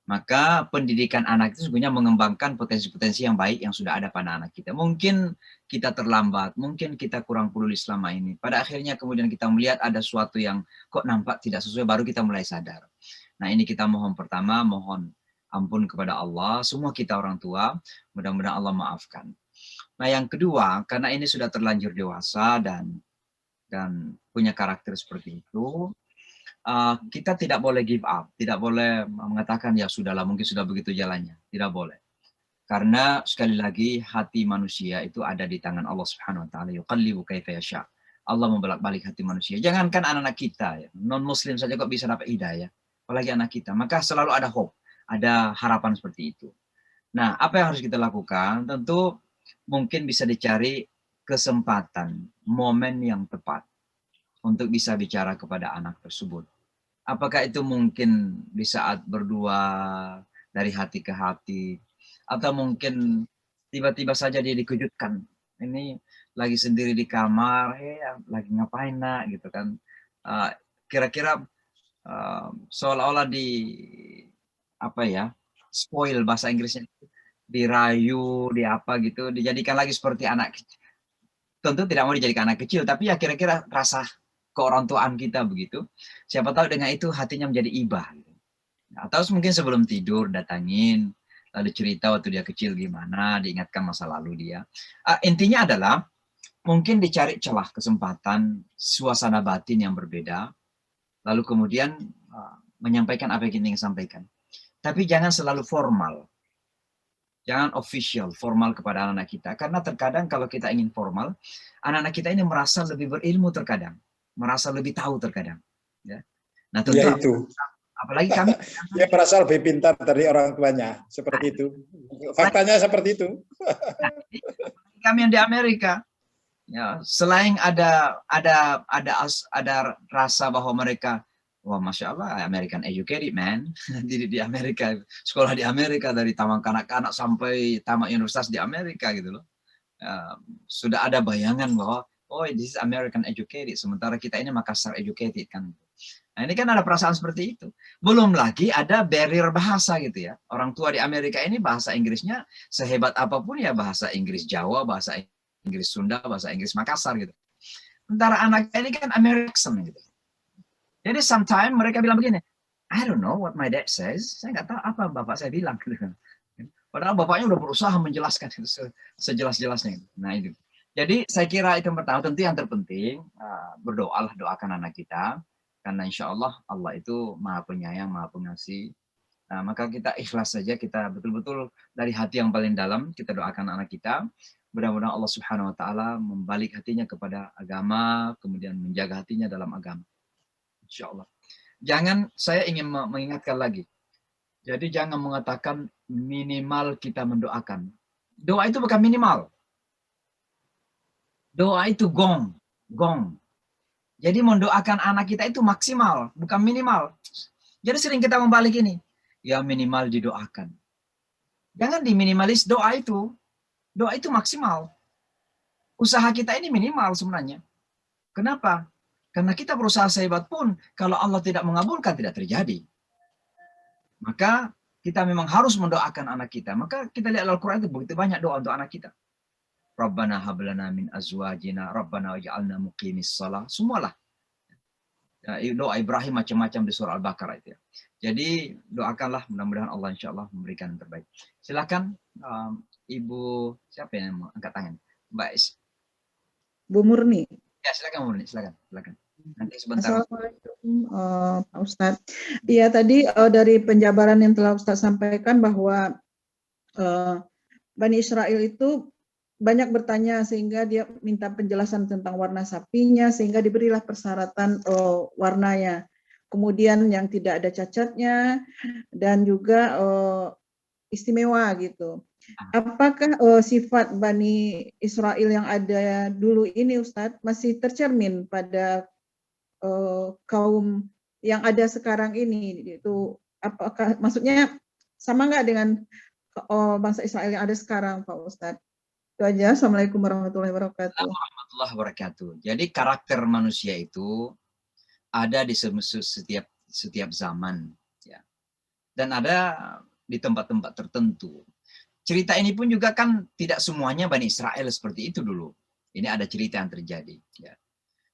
[SPEAKER 1] Maka pendidikan anak itu sebenarnya mengembangkan potensi-potensi yang baik yang sudah ada pada anak kita. Mungkin kita terlambat, mungkin kita kurang peduli selama ini. Pada akhirnya kemudian kita melihat ada sesuatu yang kok nampak tidak sesuai, baru kita mulai sadar. Nah, ini kita mohon pertama, mohon ampun kepada Allah. Semua kita orang tua, mudah-mudahan Allah maafkan. Nah, yang kedua, karena ini sudah terlanjur dewasa dan punya karakter seperti itu, kita tidak boleh give up, tidak boleh mengatakan ya sudahlah, mungkin sudah begitu jalannya. Tidak boleh. Karena sekali lagi hati manusia itu ada di tangan Allah Subhanahu wa taala, yuqallibu kaifa yasha. Allah membolak-balik hati manusia. Jangankan anak-anak kita, ya, non-muslim saja kok bisa dapat hidayah, apalagi anak kita. Maka selalu ada hope, ada harapan seperti itu. Nah, apa yang harus kita lakukan? Tentu mungkin bisa dicari kesempatan, momen yang tepat untuk bisa bicara kepada anak tersebut. Apakah itu mungkin di saat berdua dari hati ke hati, atau mungkin tiba-tiba saja dia dikejutkan. Ini lagi sendiri di kamar, lagi ngapain nak, gitu kan. Kira-kira seolah-olah spoil bahasa Inggrisnya, dirayu, gitu, dijadikan lagi seperti anak kecil. Tentu tidak mau dijadikan anak kecil, tapi ya kira-kira rasa keorangtuaan kita begitu. Siapa tahu dengan itu hatinya menjadi ibah. Atau mungkin sebelum tidur datangin, lalu cerita waktu dia kecil gimana, diingatkan masa lalu dia. Intinya adalah mungkin dicari celah kesempatan, suasana batin yang berbeda, lalu kemudian menyampaikan apa yang ingin sampaikan. Tapi jangan selalu formal. Jangan official, formal kepada anak-anak kita. Karena terkadang kalau kita ingin formal, anak-anak kita ini merasa lebih berilmu terkadang. Merasa lebih tahu terkadang. Ya. Nah tentu,
[SPEAKER 5] Ya itu.
[SPEAKER 1] apalagi kami.
[SPEAKER 5] Dia merasa lebih pintar dari orang tuanya. Seperti itu. Faktanya seperti itu.
[SPEAKER 1] Kami yang di Amerika, ya, selain ada rasa bahwa mereka, wah masya Allah, American educated man, di Amerika, sekolah di Amerika dari taman kanak-kanak sampai taman universitas di Amerika gitu loh. Sudah ada bayangan bahwa oh this is American educated, sementara kita ini Makassar educated kan. Nah ini kan ada perasaan seperti itu. Belum lagi ada barrier bahasa gitu ya. Orang tua di Amerika ini bahasa Inggrisnya sehebat apapun ya bahasa Inggris Jawa, bahasa Inggris Sunda, bahasa Inggris Makassar gitu. Sementara anak ini kan American gitu. Jadi sometimes mereka bilang begini, I don't know what my dad says. Saya nggak tahu apa bapak saya bilang. Padahal bapaknya udah berusaha menjelaskan itu sejelas-jelasnya. Nah itu. Jadi saya kira itu yang pertama. Tentu yang terpenting berdoalah, doakan anak kita. Karena insya Allah Allah itu maha penyayang, maha pengasih. Nah, maka kita ikhlas saja, kita betul-betul dari hati yang paling dalam kita doakan anak kita. Mudah-mudahan Allah Subhanahu Wa Taala membalik hatinya kepada agama, kemudian menjaga hatinya dalam agama. Insya Allah. Jangan, saya ingin mengingatkan lagi. Jadi jangan mengatakan minimal kita mendoakan. Doa itu bukan minimal. Doa itu gong. Jadi mendoakan anak kita itu maksimal, bukan minimal. Jadi sering kita membalik ini. Ya minimal didoakan. Jangan diminimalis doa itu. Doa itu maksimal. Usaha kita ini minimal sebenarnya. Kenapa? Karena kita berusaha sehebat pun, kalau Allah tidak mengabulkan, tidak terjadi. Maka kita memang harus mendoakan anak kita. Maka kita lihat Al-Quran itu begitu banyak doa untuk anak kita. Rabbana hablana min azwajina, Rabbana waj'alna muqimis shalah. Semualah. Doa Ibrahim macam-macam di surah Al-Baqarah itu ya. Jadi doakanlah, mudah-mudahan Allah insya Allah memberikan yang terbaik. Silakan Ibu, siapa yang angkat tangan? Mbak Is.
[SPEAKER 6] Bu Murni.
[SPEAKER 1] Ya silakan Bu Murni, silakan. Nanti sebentar.
[SPEAKER 6] Assalamualaikum Pak Ustadz. Iya tadi dari penjabaran yang telah Ustadz sampaikan bahwa Bani Israel itu banyak bertanya sehingga dia minta penjelasan tentang warna sapinya sehingga diberilah persyaratan warnanya. Kemudian yang tidak ada cacatnya dan juga istimewa gitu. Apakah sifat Bani Israel yang ada dulu ini Ustadz masih tercermin pada kaum yang ada sekarang ini? Itu apakah maksudnya sama nggak dengan bangsa Israel yang ada sekarang Pak Ustadz? Itu aja. Assalamualaikum warahmatullahi wabarakatuh.
[SPEAKER 1] Warahmatullahi wabarakatuh. Jadi karakter manusia itu ada di setiap zaman, ya. Dan ada di tempat-tempat tertentu. Cerita ini pun juga kan tidak semuanya Bani Israel seperti itu dulu. Ini ada cerita yang terjadi. Ya.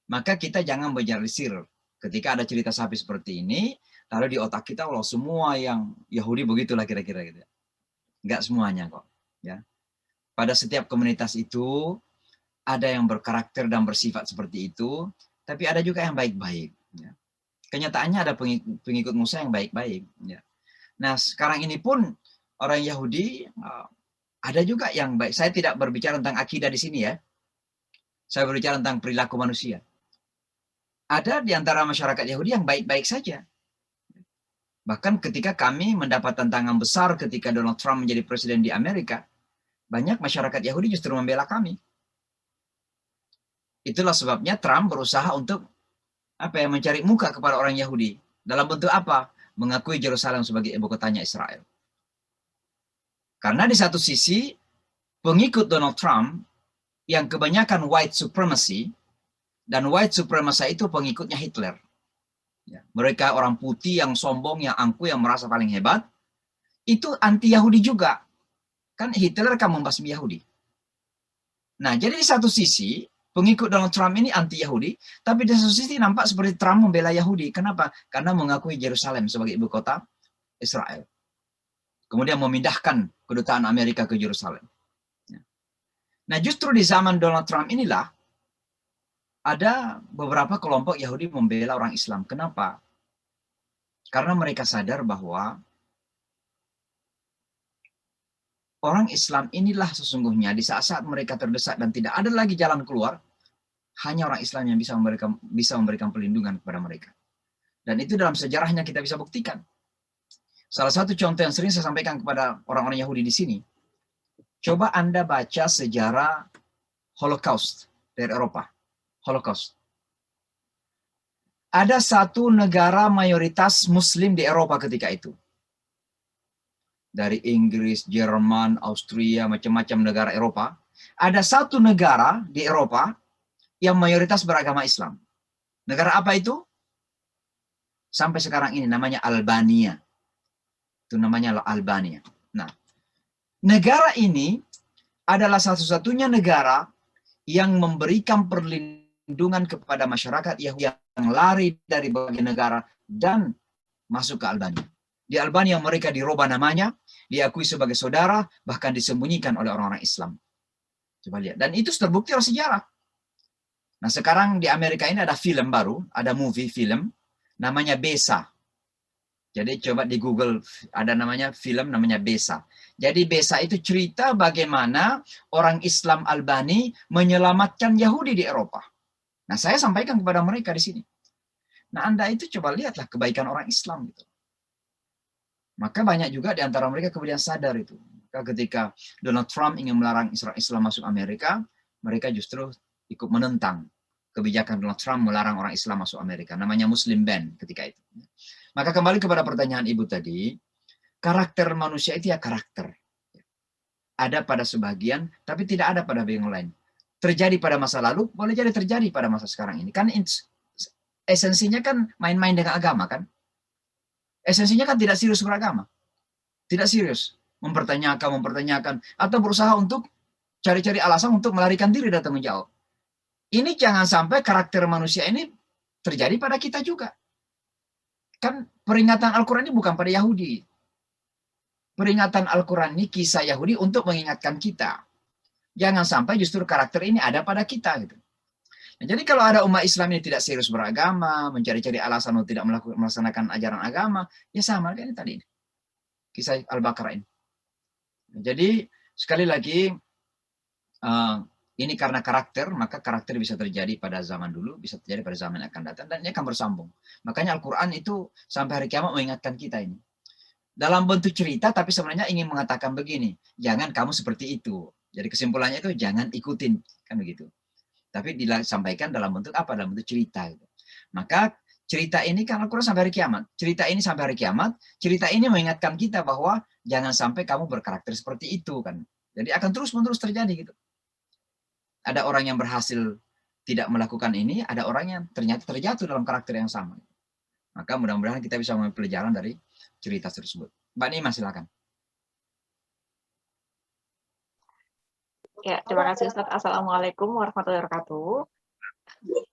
[SPEAKER 1] Maka kita jangan berjalisir ketika ada cerita sapi seperti ini, lalu di otak kita, kalau semua yang Yahudi begitulah kira-kira gitu. Enggak semuanya kok. Ya. Pada setiap komunitas itu ada yang berkarakter dan bersifat seperti itu, tapi ada juga yang baik-baik. Ya. Kenyataannya ada pengikut Musa yang baik-baik. Ya. Nah sekarang ini pun orang Yahudi ada juga yang baik. Saya tidak berbicara tentang akidah di sini ya. Saya berbicara tentang perilaku manusia. Ada di antara masyarakat Yahudi yang baik-baik saja. Bahkan ketika kami mendapat tantangan besar ketika Donald Trump menjadi presiden di Amerika, banyak masyarakat Yahudi justru membela kami. Itulah sebabnya Trump berusaha untuk mencari muka kepada orang Yahudi. Dalam bentuk apa? Mengakui Yerusalem sebagai ibu kotanya Israel. Karena di satu sisi, pengikut Donald Trump yang kebanyakan white supremacy, dan white supremacy itu pengikutnya Hitler. Ya, mereka orang putih yang sombong, yang angkuh, yang merasa paling hebat, itu anti-Yahudi juga. Kan Hitler kan membasmi Yahudi. Nah, jadi di satu sisi, pengikut Donald Trump ini anti-Yahudi, tapi di satu sisi nampak seperti Trump membela Yahudi. Kenapa? Karena mengakui Yerusalem sebagai ibu kota Israel. Kemudian memindahkan kedutaan Amerika ke Yerusalem. Nah, justru di zaman Donald Trump inilah ada beberapa kelompok Yahudi membela orang Islam. Kenapa? Karena mereka sadar bahwa orang Islam inilah sesungguhnya di saat-saat mereka terdesak dan tidak ada lagi jalan keluar, hanya orang Islam yang bisa memberikan perlindungan kepada mereka. Dan itu dalam sejarahnya kita bisa buktikan. Salah satu contoh yang sering saya sampaikan kepada orang-orang Yahudi di sini, coba Anda baca sejarah Holocaust dari Eropa. Holocaust. Ada satu negara mayoritas Muslim di Eropa ketika itu. Dari Inggris, Jerman, Austria, macam-macam negara Eropa. Ada satu negara di Eropa yang mayoritas beragama Islam. Negara apa itu? Sampai sekarang ini namanya Albania. Itu namanya Albania. Nah, negara ini adalah satu-satunya negara yang memberikan perlindungan kepada masyarakat Yahudi yang lari dari berbagai negara dan masuk ke Albania. Di Albania mereka dirubah namanya, diakui sebagai saudara, bahkan disembunyikan oleh orang-orang Islam. Coba lihat. Dan itu terbukti oleh sejarah. Nah, sekarang di Amerika ini ada film baru, ada movie film, namanya Besa. Jadi coba di Google, ada namanya film namanya Besa. Jadi Besa itu cerita bagaimana orang Islam Albani menyelamatkan Yahudi di Eropa. Nah, saya sampaikan kepada mereka di sini. Nah, Anda itu coba lihatlah kebaikan orang Islam gitu. Maka banyak juga di antara mereka kemudian sadar itu. Maka ketika Donald Trump ingin melarang Islam masuk Amerika, mereka justru ikut menentang kebijakan Donald Trump melarang orang Islam masuk Amerika. Namanya Muslim Ban ketika itu. Maka kembali kepada pertanyaan Ibu tadi, karakter manusia itu ya karakter. Ada pada sebagian, tapi tidak ada pada yang lain. Terjadi pada masa lalu, boleh jadi terjadi pada masa sekarang ini. Kan esensinya kan main-main dengan agama kan? Esensinya kan tidak serius beragama. Tidak serius. Mempertanyakan, atau berusaha untuk cari-cari alasan untuk melarikan diri dari tanggung jawab. Ini jangan sampai karakter manusia ini terjadi pada kita juga. Kan peringatan Al-Quran ini bukan pada Yahudi. Peringatan Al-Quran ini kisah Yahudi untuk mengingatkan kita. Jangan sampai justru karakter ini ada pada kita. Gitu. Nah, jadi kalau ada umat Islam ini tidak serius beragama, mencari-cari alasan untuk tidak melaksanakan ajaran agama, ya sama kan ini tadi. Kisah Al-Baqarah ini. Jadi sekali lagi, ini karena karakter, maka karakter bisa terjadi pada zaman dulu, bisa terjadi pada zaman yang akan datang, dan ini akan bersambung. Makanya Al-Quran itu sampai hari kiamat mengingatkan kita ini. Dalam bentuk cerita, tapi sebenarnya ingin mengatakan begini, jangan kamu seperti itu. Jadi kesimpulannya itu jangan ikutin, kan begitu. Tapi disampaikan dalam bentuk apa? Dalam bentuk cerita. Gitu. Maka cerita ini kan Al-Quran sampai hari kiamat. Cerita ini sampai hari kiamat, cerita ini mengingatkan kita bahwa jangan sampai kamu berkarakter seperti itu. Kan. Jadi akan terus-menerus terjadi gitu. Ada orang yang berhasil tidak melakukan ini, ada orang yang ternyata terjatuh dalam karakter yang sama. Maka mudah-mudahan kita bisa mengambil pelajaran dari cerita tersebut. Mbak Nima, silakan.
[SPEAKER 4] Ya, terima kasih Ustadz. Assalamualaikum warahmatullahi wabarakatuh.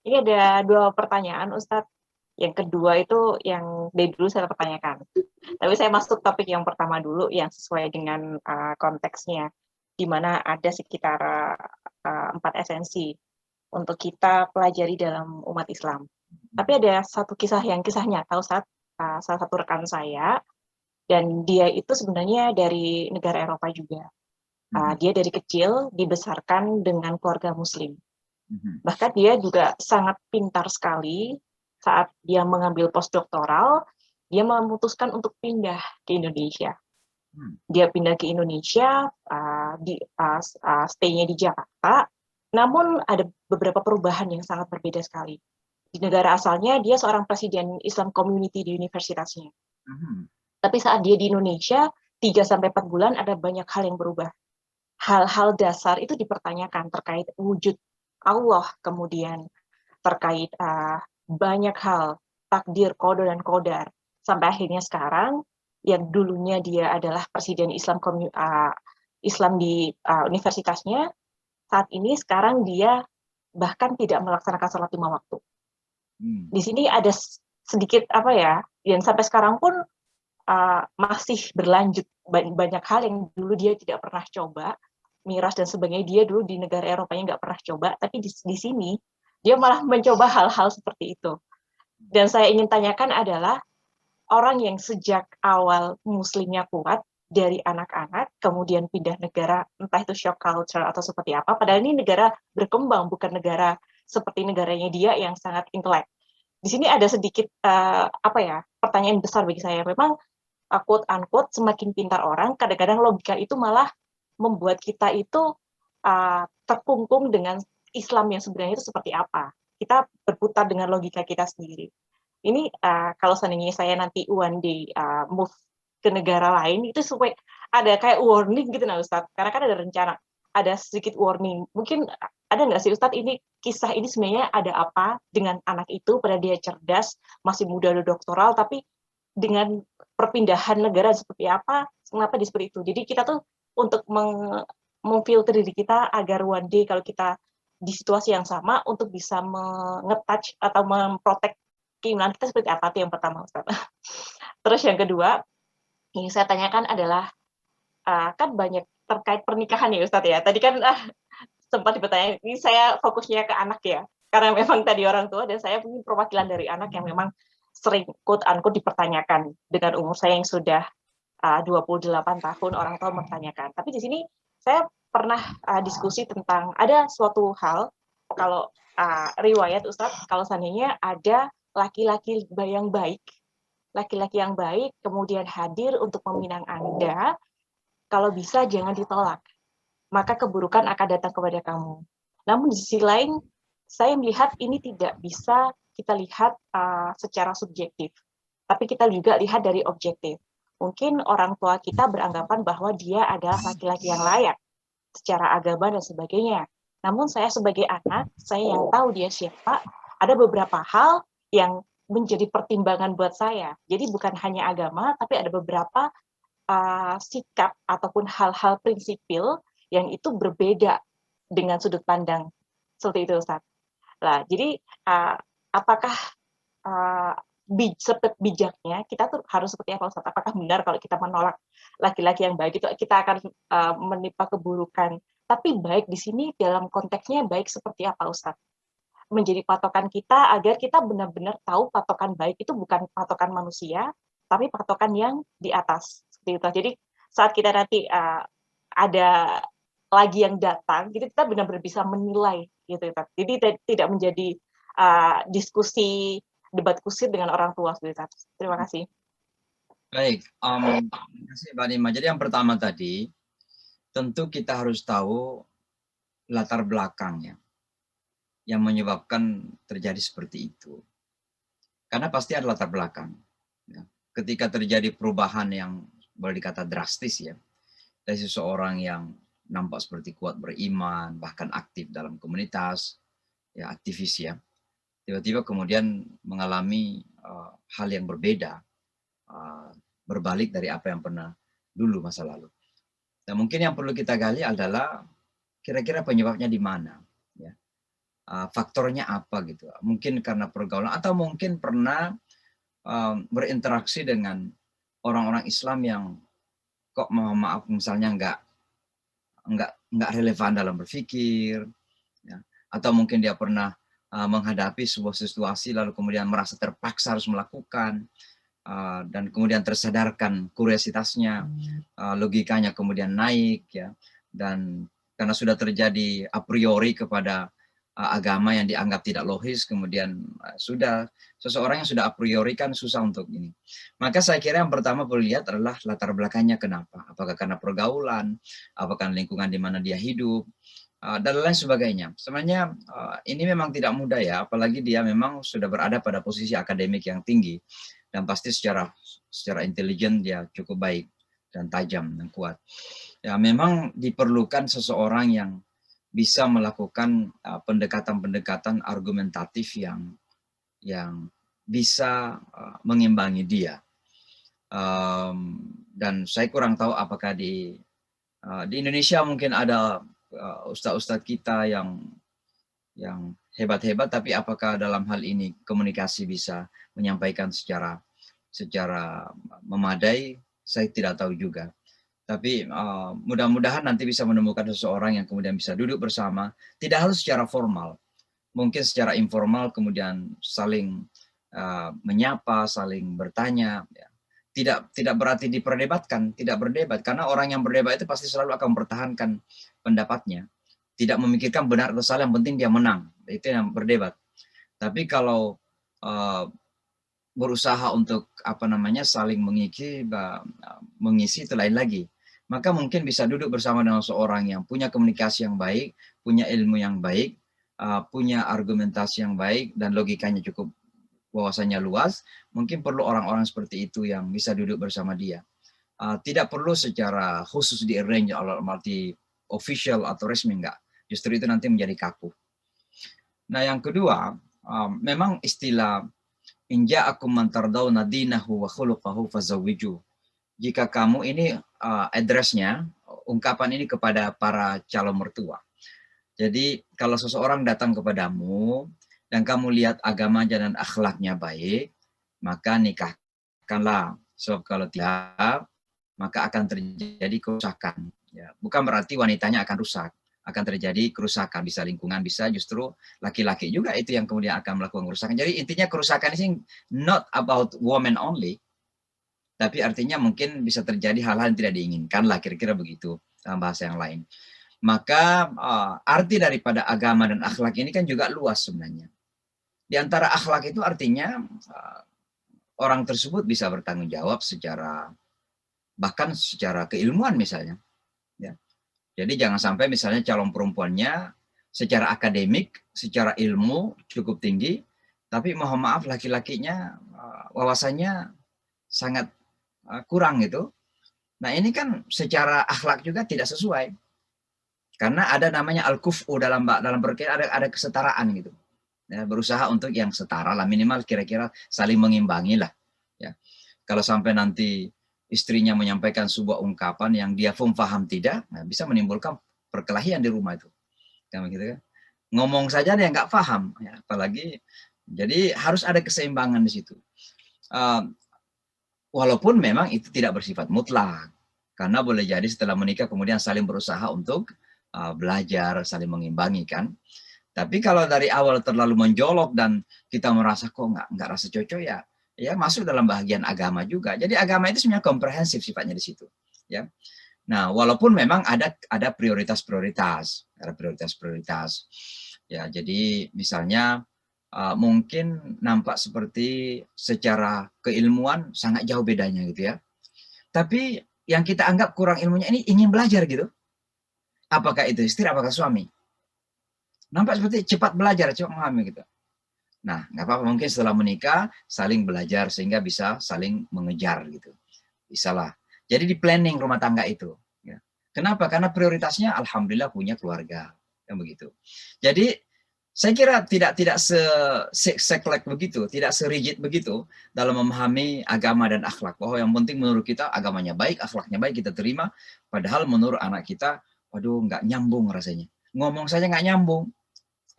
[SPEAKER 4] Ini ada 2 pertanyaan Ustadz. Yang kedua itu yang dari dulu saya pertanyakan. Tapi saya masuk topik yang pertama dulu yang sesuai dengan konteksnya. Di mana ada sekitar 4 esensi untuk kita pelajari dalam umat Islam. Tapi ada satu kisah yang kisah nyata, Ustadz, salah satu rekan saya, dan dia itu sebenarnya dari negara Eropa juga. Dia dari kecil dibesarkan dengan keluarga Muslim. Bahkan dia juga sangat pintar sekali saat dia mengambil postdoktoral, dia memutuskan untuk pindah ke Indonesia. Dia pindah ke Indonesia, stay-nya di Jakarta, namun ada beberapa perubahan yang sangat berbeda sekali. Di negara asalnya, dia seorang presiden Islam Community di universitasnya. Tapi saat dia di Indonesia, 3-4 bulan ada banyak hal yang berubah. Hal-hal dasar itu dipertanyakan terkait wujud Allah, kemudian terkait banyak hal, takdir, qada dan qadar. Sampai akhirnya sekarang, yang dulunya dia adalah presiden Islam di universitasnya, saat ini sekarang dia bahkan tidak melaksanakan salat 5 waktu. Di sini ada sedikit dan sampai sekarang pun masih berlanjut banyak hal yang dulu dia tidak pernah coba, miras dan sebagainya, dia dulu di negara Eropanya nggak pernah coba, tapi di sini dia malah mencoba hal-hal seperti itu. Dan saya ingin tanyakan adalah orang yang sejak awal Muslimnya kuat, dari anak-anak, kemudian pindah negara, entah itu shock culture atau seperti apa, padahal ini negara berkembang, bukan negara seperti negaranya dia yang sangat intelek. Di sini ada sedikit pertanyaan besar bagi saya. Memang quote unquote semakin pintar orang, kadang-kadang logika itu malah membuat kita itu terkungkung dengan Islam yang sebenarnya itu seperti apa. Kita berputar dengan logika kita sendiri. Ini kalau seandainya saya nanti one day move ke negara lain, itu supaya ada kayak warning gitu nah Ustadz. Karena kan ada rencana, ada sedikit warning. Mungkin ada nggak sih Ustadz, ini kisah ini sebenarnya ada apa dengan anak itu, pada dia cerdas, masih muda, udah doktoral, tapi dengan perpindahan negara seperti apa, kenapa dia seperti itu. Jadi kita tuh untuk memfilter diri kita agar one day kalau kita di situasi yang sama untuk bisa mengetouch atau memprotek keimanan kita seperti apa, itu yang pertama Ustaz. Terus yang kedua, yang saya tanyakan adalah kan banyak terkait pernikahan ya Ustaz ya. Tadi kan sempat dipertanyakan, ini saya fokusnya ke anak ya, karena memang tadi orang tua dan saya punya perwakilan dari anak yang memang sering quote unquote dipertanyakan dengan umur saya yang sudah 28 tahun, orang tua mempertanyakan. Tapi di sini saya pernah diskusi tentang ada suatu hal, kalau riwayat Ustadz, kalau seandainya ada laki-laki yang baik, kemudian hadir untuk meminang Anda, kalau bisa jangan ditolak, maka keburukan akan datang kepada kamu. Namun di sisi lain, saya melihat ini tidak bisa kita lihat secara subjektif, tapi kita juga lihat dari objektif. Mungkin orang tua kita beranggapan bahwa dia adalah laki-laki yang layak secara agama dan sebagainya. Namun saya sebagai anak, saya yang tahu dia siapa, ada beberapa hal yang menjadi pertimbangan buat saya. Jadi bukan hanya agama, tapi ada beberapa sikap ataupun hal-hal prinsipil yang itu berbeda dengan sudut pandang seperti itu, Ustaz. Nah, jadi apakah bijaknya kita tuh harus seperti apa, Ustaz? Apakah benar kalau kita menolak laki-laki yang baik itu kita akan menimpa keburukan? Tapi baik di sini dalam konteksnya baik seperti apa, Ustaz? Menjadi patokan kita agar kita benar-benar tahu patokan baik itu bukan patokan manusia, tapi patokan yang di atas. Seperti itu. Jadi saat kita nanti ada lagi yang datang, gitu kita benar-benar bisa menilai, gitu. Jadi tidak menjadi diskusi debat kusir dengan orang tua, gitu. Terima kasih.
[SPEAKER 1] Baik, terima kasih Mbak Nima. Jadi yang pertama tadi, tentu kita harus tahu latar belakangnya yang menyebabkan terjadi seperti itu. Karena pasti ada latar belakang. Ya. Ketika terjadi perubahan yang boleh dikata drastis ya, dari seseorang yang nampak seperti kuat beriman, bahkan aktif dalam komunitas, ya aktivis ya, tiba-tiba kemudian mengalami hal yang berbeda, berbalik dari apa yang pernah dulu masa lalu. Dan mungkin yang perlu kita gali adalah kira-kira penyebabnya di mana, ya. Faktornya apa gitu. Mungkin karena pergaulan atau mungkin pernah berinteraksi dengan orang-orang Islam yang kok mohon maaf misalnya nggak relevan dalam berpikir, ya. Atau mungkin dia pernah menghadapi sebuah situasi lalu kemudian merasa terpaksa harus melakukan, dan kemudian tersadarkan kuriositasnya, logikanya kemudian naik ya, dan karena sudah terjadi a priori kepada agama yang dianggap tidak logis, kemudian sudah seseorang yang sudah a priori kan susah untuk ini. Maka saya kira yang pertama perlu lihat adalah latar belakangnya kenapa. Apakah karena pergaulan, apakah lingkungan di mana dia hidup, dan lain sebagainya. Sebenarnya ini memang tidak mudah ya, apalagi dia memang sudah berada pada posisi akademik yang tinggi dan pasti secara intelijen dia cukup baik dan tajam dan kuat. Ya memang diperlukan seseorang yang bisa melakukan pendekatan-pendekatan argumentatif yang bisa mengimbangi dia. Dan saya kurang tahu apakah di Indonesia mungkin ada ustadz-ustadz kita yang hebat-hebat, tapi apakah dalam hal ini komunikasi bisa menyampaikan secara memadai, saya tidak tahu juga. Tapi mudah-mudahan nanti bisa menemukan seseorang yang kemudian bisa duduk bersama, tidak harus secara formal, mungkin secara informal, kemudian saling menyapa, saling bertanya, ya. tidak berarti diperdebatkan, tidak berdebat, karena orang yang berdebat itu pasti selalu akan mempertahankan pendapatnya, tidak memikirkan benar atau salah, yang penting dia menang, itu yang berdebat. Tapi kalau berusaha untuk saling mengisi itu lain lagi, maka mungkin bisa duduk bersama dengan seorang yang punya komunikasi yang baik, punya ilmu yang baik, punya argumentasi yang baik, dan logikanya cukup, wawasannya luas. Mungkin perlu orang-orang seperti itu yang bisa duduk bersama dia. Tidak perlu secara khusus di-arrange arti official atau resmi, enggak. Justru itu nanti menjadi kaku. Nah, yang kedua, memang istilah in ja'akum man tardawna dinahu wa khuluquhu fazawwiju. Jika kamu ini address-nya, ungkapan ini kepada para calon mertua. Jadi kalau seseorang datang kepadamu dan kamu lihat agamanya dan akhlaknya baik, maka nikahkanlah. Sebab kalau tidak, maka akan terjadi kerusakan. Ya, bukan berarti wanitanya akan rusak, akan terjadi kerusakan, bisa lingkungan, bisa justru laki-laki juga itu yang kemudian akan melakukan kerusakan. Jadi intinya kerusakan ini not about women only, tapi artinya mungkin bisa terjadi hal-hal yang tidak diinginkan lah, kira-kira begitu dalam bahasa yang lain. Maka arti daripada agama dan akhlak ini kan juga luas sebenarnya. Di antara akhlak itu artinya orang tersebut bisa bertanggung jawab bahkan secara keilmuan misalnya. Ya. Jadi jangan sampai misalnya calon perempuannya secara akademik, secara ilmu cukup tinggi, tapi mohon maaf laki-lakinya wawasannya sangat kurang gitu. Nah ini kan secara akhlak juga tidak sesuai. Karena ada namanya al-kuf'u dalam berkira ada kesetaraan gitu. Ya, berusaha untuk yang setara lah, minimal kira-kira saling mengimbangi lah. Ya. Kalau sampai nanti istrinya menyampaikan sebuah ungkapan yang dia paham tidak, nah bisa menimbulkan perkelahian di rumah itu. Gitu kan. Ngomong saja dia nggak paham, ya, apalagi. Jadi harus ada keseimbangan di situ. Walaupun memang itu tidak bersifat mutlak, karena boleh jadi setelah menikah kemudian saling berusaha untuk belajar, saling mengimbangi kan. Tapi kalau dari awal terlalu menjolok dan kita merasa kok nggak rasa cocok, ya masuk dalam bagian agama juga. Jadi agama itu sebenarnya komprehensif sifatnya di situ. Ya. Nah, walaupun memang ada prioritas-prioritas, Ya, jadi misalnya mungkin nampak seperti secara keilmuan sangat jauh bedanya gitu ya. Tapi yang kita anggap kurang ilmunya ini ingin belajar gitu. Apakah itu istri, apakah suami? Nampak seperti cepat belajar, cepat memahami gitu. Nah, nggak apa-apa, mungkin setelah menikah saling belajar sehingga bisa saling mengejar gitu. Bisalah. Jadi di planning rumah tangga itu. Ya. Kenapa? Karena prioritasnya alhamdulillah punya keluarga. Yang begitu. Jadi saya kira tidak seklek begitu, tidak serigid begitu dalam memahami agama dan akhlak. Bahwa yang penting menurut kita agamanya baik, akhlaknya baik, kita terima. Padahal menurut anak kita, waduh nggak nyambung rasanya. Ngomong saja nggak nyambung.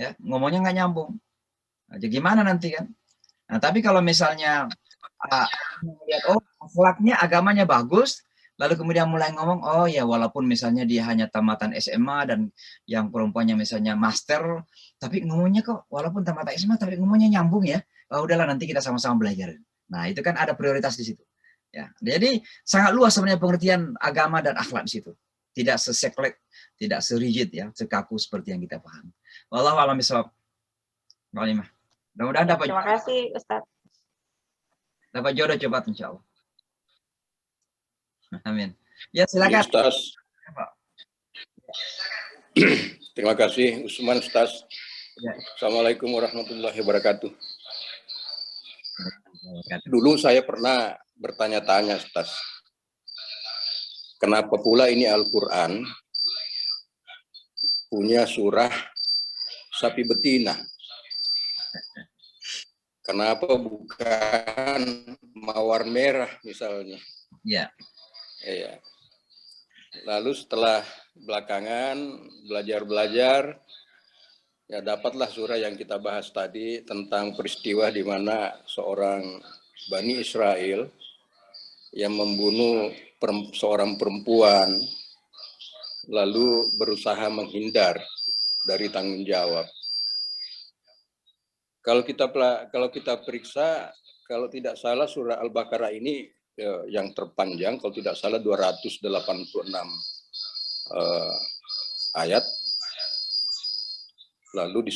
[SPEAKER 1] Ya, ngomongnya nggak nyambung. Nah, jadi gimana nanti kan? Nah, tapi kalau misalnya lihat akhlaknya, agamanya bagus, lalu kemudian mulai ngomong, oh ya walaupun misalnya dia hanya tamatan SMA dan yang perempuannya misalnya master, tapi ngomongnya kok walaupun tamatan SMA tapi ngomongnya nyambung ya. Oh, udahlah nanti kita sama-sama belajar. Nah, itu kan ada prioritas di situ. Ya, jadi sangat luas sebenarnya pengertian agama dan akhlak di situ. Tidak seseklek, tidak serigid ya, sekaku seperti yang kita paham. Wallahu a'lam bishawab. Mudah-mudahan dapat.
[SPEAKER 4] Terima kasih Ustaz.
[SPEAKER 1] Dapat jodoh cepat insya Allah. Amin. Ya silakan.
[SPEAKER 7] Ya, Ustaz. Terima kasih Usman Ustaz.
[SPEAKER 1] Ya.
[SPEAKER 7] Assalamualaikum warahmatullahi wabarakatuh. Dulu saya pernah bertanya-tanya Ustaz. Kenapa pula ini Al-Quran punya surah sapi betina? Kenapa bukan mawar merah misalnya?
[SPEAKER 1] Ya.
[SPEAKER 7] Iya. Lalu setelah belakangan belajar, ya dapatlah surah yang kita bahas tadi tentang peristiwa di mana seorang Bani Israel yang membunuh seorang perempuan lalu berusaha menghindar dari tanggung jawab. Kalau kita periksa, kalau tidak salah surah Al-Baqarah ini yang terpanjang, kalau tidak salah 286 ayat, lalu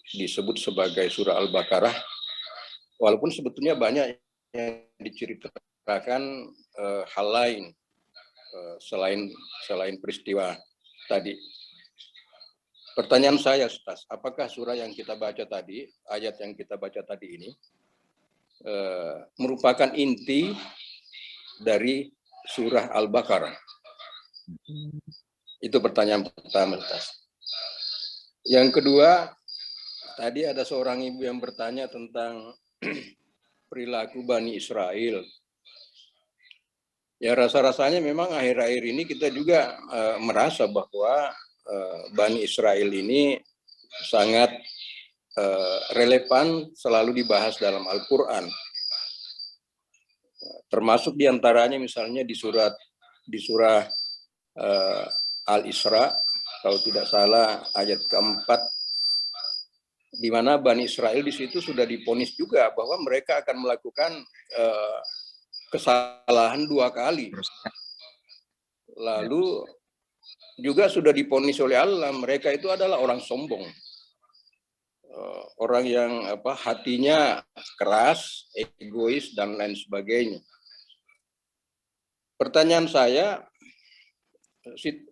[SPEAKER 7] disebut sebagai surah Al-Baqarah, walaupun sebetulnya banyak yang diceritakan hal lain selain peristiwa tadi. Pertanyaan saya, Ustaz, apakah surah yang kita baca tadi, ayat yang kita baca tadi ini merupakan inti dari surah Al-Baqarah? Itu pertanyaan pertama, Ustaz. Yang kedua, tadi ada seorang ibu yang bertanya tentang perilaku Bani Israel. Ya, rasa-rasanya memang akhir-akhir ini kita juga merasa bahwa Bani Israel ini sangat relevan, selalu dibahas dalam Al-Quran. Termasuk diantaranya misalnya di surah Al-Isra, kalau tidak salah ayat keempat, di mana Bani Israel di situ sudah divonis juga bahwa mereka akan melakukan kesalahan 2 kali. Lalu juga sudah divonis oleh Allah, mereka itu adalah orang sombong, orang yang hatinya keras, egois dan lain sebagainya. Pertanyaan saya,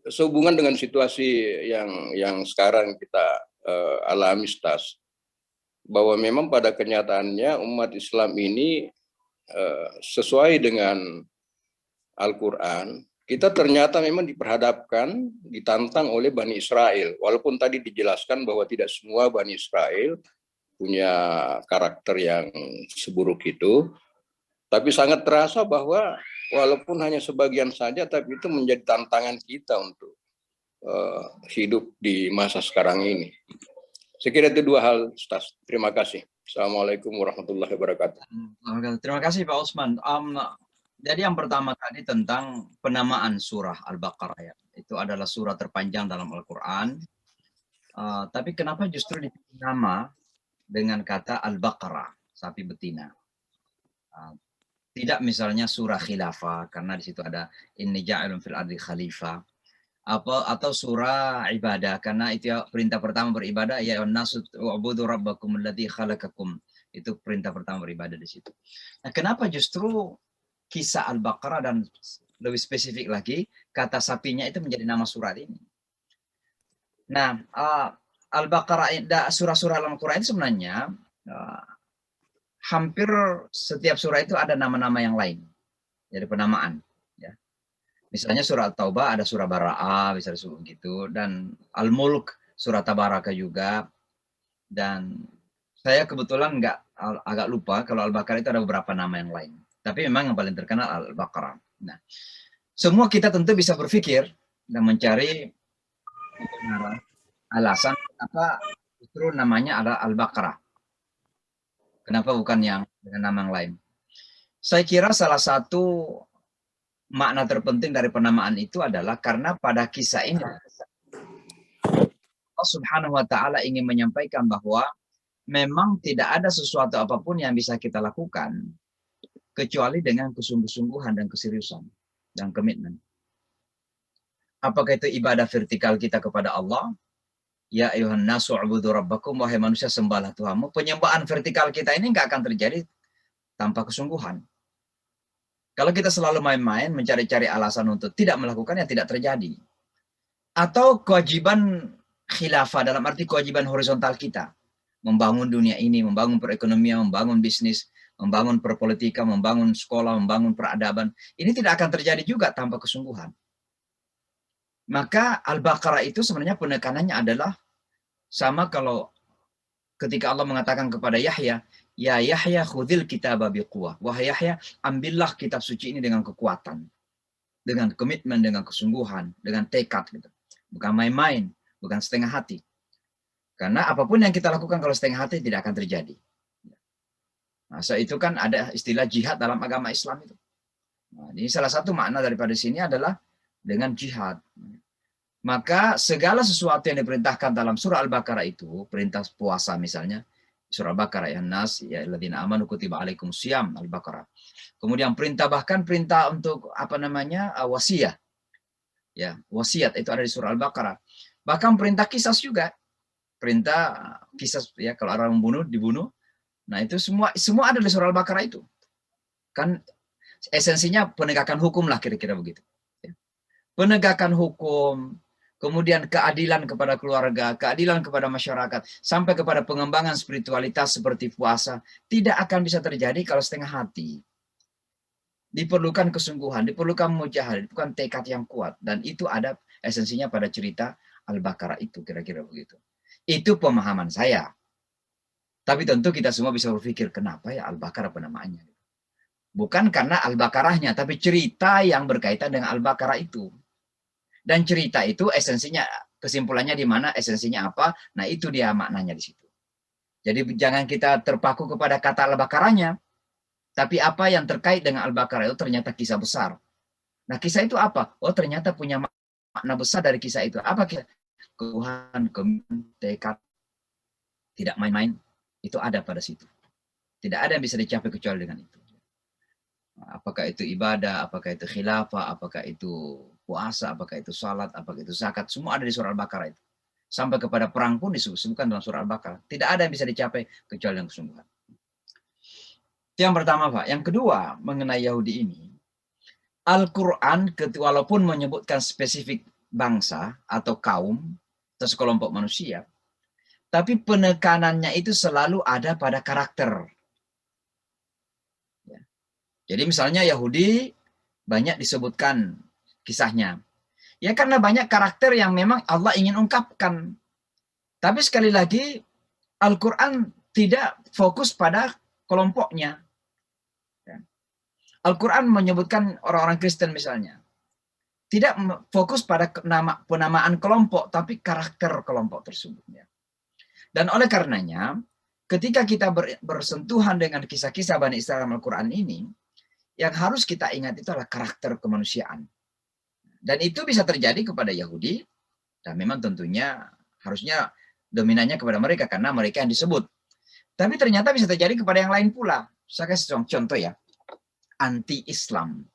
[SPEAKER 7] sehubungan dengan situasi yang sekarang kita alami, Ustaz, bahwa memang pada kenyataannya umat Islam ini sesuai dengan Al-Quran, kita ternyata memang diperhadapkan, ditantang oleh Bani Israel. Walaupun tadi dijelaskan bahwa tidak semua Bani Israel punya karakter yang seburuk itu, tapi sangat terasa bahwa walaupun hanya sebagian saja, tapi itu menjadi tantangan kita untuk hidup di masa sekarang ini. Saya kira itu 2 hal, Ustaz. Terima kasih. Assalamualaikum warahmatullahi wabarakatuh.
[SPEAKER 1] Terima kasih Pak Osman. Jadi yang pertama tadi tentang penamaan surah Al-Baqarah, ya. Itu adalah surah terpanjang dalam Al-Quran. Tapi kenapa justru diberi nama dengan kata Al-Baqarah, sapi betina? Tidak misalnya surah Khilafah, karena di situ ada inni ja'ilun fil ardi khalifah. Atau surah ibadah, karena itu perintah pertama beribadah, ya nasu wa'budu rabbakum alladzi khalaqakum. Itu perintah pertama beribadah di situ. Nah, kenapa justru kisah Al-Baqarah dan lebih spesifik lagi kata sapinya itu menjadi nama surat ini? Nah, Al-Baqarah, surah-surah Al-Quran itu sebenarnya hampir setiap surah itu ada nama-nama yang lain, jadi penamaan. Ya. Misalnya surah At-Taubah ada surah Bara'ah, bisa disebut gitu, dan Al-Mulk surah Tabaraka juga. Dan saya kebetulan agak lupa kalau Al-Baqarah itu ada beberapa nama yang lain. Tapi memang yang paling terkenal Al-Baqarah. Nah, semua kita tentu bisa berpikir dan mencari alasan kenapa justru namanya adalah Al-Baqarah. Kenapa bukan yang dengan nama yang lain? Saya kira salah satu makna terpenting dari penamaan itu adalah karena pada kisah ini Allah Subhanahu wa Ta'ala ingin menyampaikan bahwa memang tidak ada sesuatu apapun yang bisa kita lakukan kecuali dengan kesungguh-sungguhan dan keseriusan dan komitmen. Apakah itu ibadah vertikal kita kepada Allah? Ya ayuhan nasu ubudu rabbakum, wahai manusia sembahlah Tuhanmu. Penyembahan vertikal kita ini nggak akan terjadi tanpa kesungguhan. Kalau kita selalu main-main mencari-cari alasan untuk tidak melakukan, yang tidak terjadi. Atau kewajiban khilafah dalam arti kewajiban horizontal kita. Membangun dunia ini, membangun perekonomian, membangun bisnis, membangun perpolitika, membangun sekolah, membangun peradaban. Ini tidak akan terjadi juga tanpa kesungguhan. Maka Al-Baqarah itu sebenarnya penekanannya adalah sama kalau ketika Allah mengatakan kepada Yahya, ya Yahya khudhil kitaba biquwah. Wahai Yahya, ambillah kitab suci ini dengan kekuatan, dengan komitmen, dengan kesungguhan, dengan tekad gitu. Bukan main-main, bukan setengah hati. Karena apapun yang kita lakukan kalau setengah hati tidak akan terjadi. Nah, itu kan ada istilah jihad dalam agama Islam itu. Nah, ini salah satu makna daripada sini adalah dengan jihad. Maka segala sesuatu yang diperintahkan dalam surah Al-Baqarah itu, perintah puasa misalnya, Surah Al-Baqarah, ya Nas, ya alladzina amanu kutiba alaikum syiyam, Al-Baqarah. Kemudian bahkan perintah untuk wasiat. Ya, wasiat itu ada di surah Al-Baqarah. Bahkan perintah kisas juga. Perintah kisas, ya, kalau orang membunuh dibunuh. Nah, itu semua ada di surah Al-Baqarah itu. Kan esensinya penegakan hukum lah, kira-kira begitu. Ya. Penegakan hukum, kemudian keadilan kepada keluarga, keadilan kepada masyarakat, sampai kepada pengembangan spiritualitas seperti puasa, tidak akan bisa terjadi kalau setengah hati. Diperlukan kesungguhan, diperlukan mujahadah, diperlukan tekad yang kuat. Dan itu ada esensinya pada cerita Al-Baqarah itu, kira-kira begitu. Itu pemahaman saya. Tapi tentu kita semua bisa berpikir, kenapa ya Al-Baqarah penamaannya? Bukan karena Al-Baqarahnya, tapi cerita yang berkaitan dengan Al-Baqarah itu. Dan cerita itu esensinya, kesimpulannya di mana, esensinya apa, nah itu dia maknanya di situ. Jadi jangan kita terpaku kepada kata Al-Baqarahnya, tapi apa yang terkait dengan Al-Baqarah itu ternyata kisah besar. Nah kisah itu apa? Oh ternyata punya makna besar dari kisah itu. Apa kisah? Tuhan, tekad, tidak main-main, itu ada pada situ. Tidak ada yang bisa dicapai kecuali dengan itu. Apakah itu ibadah, apakah itu khilafah, apakah itu puasa, apakah itu salat, apakah itu zakat, semua ada di surah Al-Baqarah itu. Sampai kepada perang pun disebutkan dalam surah Al-Baqarah. Tidak ada yang bisa dicapai kecuali dengan kesungguhan. Itu yang pertama, Pak. Yang kedua, mengenai Yahudi ini, Al-Quran walaupun menyebutkan spesifik bangsa atau kaum atau sekelompok manusia, tapi penekanannya itu selalu ada pada karakter. Jadi misalnya Yahudi banyak disebutkan kisahnya. Ya karena banyak karakter yang memang Allah ingin ungkapkan. Tapi sekali lagi Al-Quran tidak fokus pada kelompoknya. Al-Quran menyebutkan orang-orang Kristen misalnya. Tidak fokus pada penamaan kelompok, tapi karakter kelompok tersebut. Dan oleh karenanya, ketika kita bersentuhan dengan kisah-kisah Bani Israil dalam Al-Quran ini, yang harus kita ingat itu adalah karakter kemanusiaan. Dan itu bisa terjadi kepada Yahudi, dan memang tentunya harusnya dominannya kepada mereka, karena mereka yang disebut. Tapi ternyata bisa terjadi kepada yang lain pula. Saya kasih contoh ya, anti-Islam.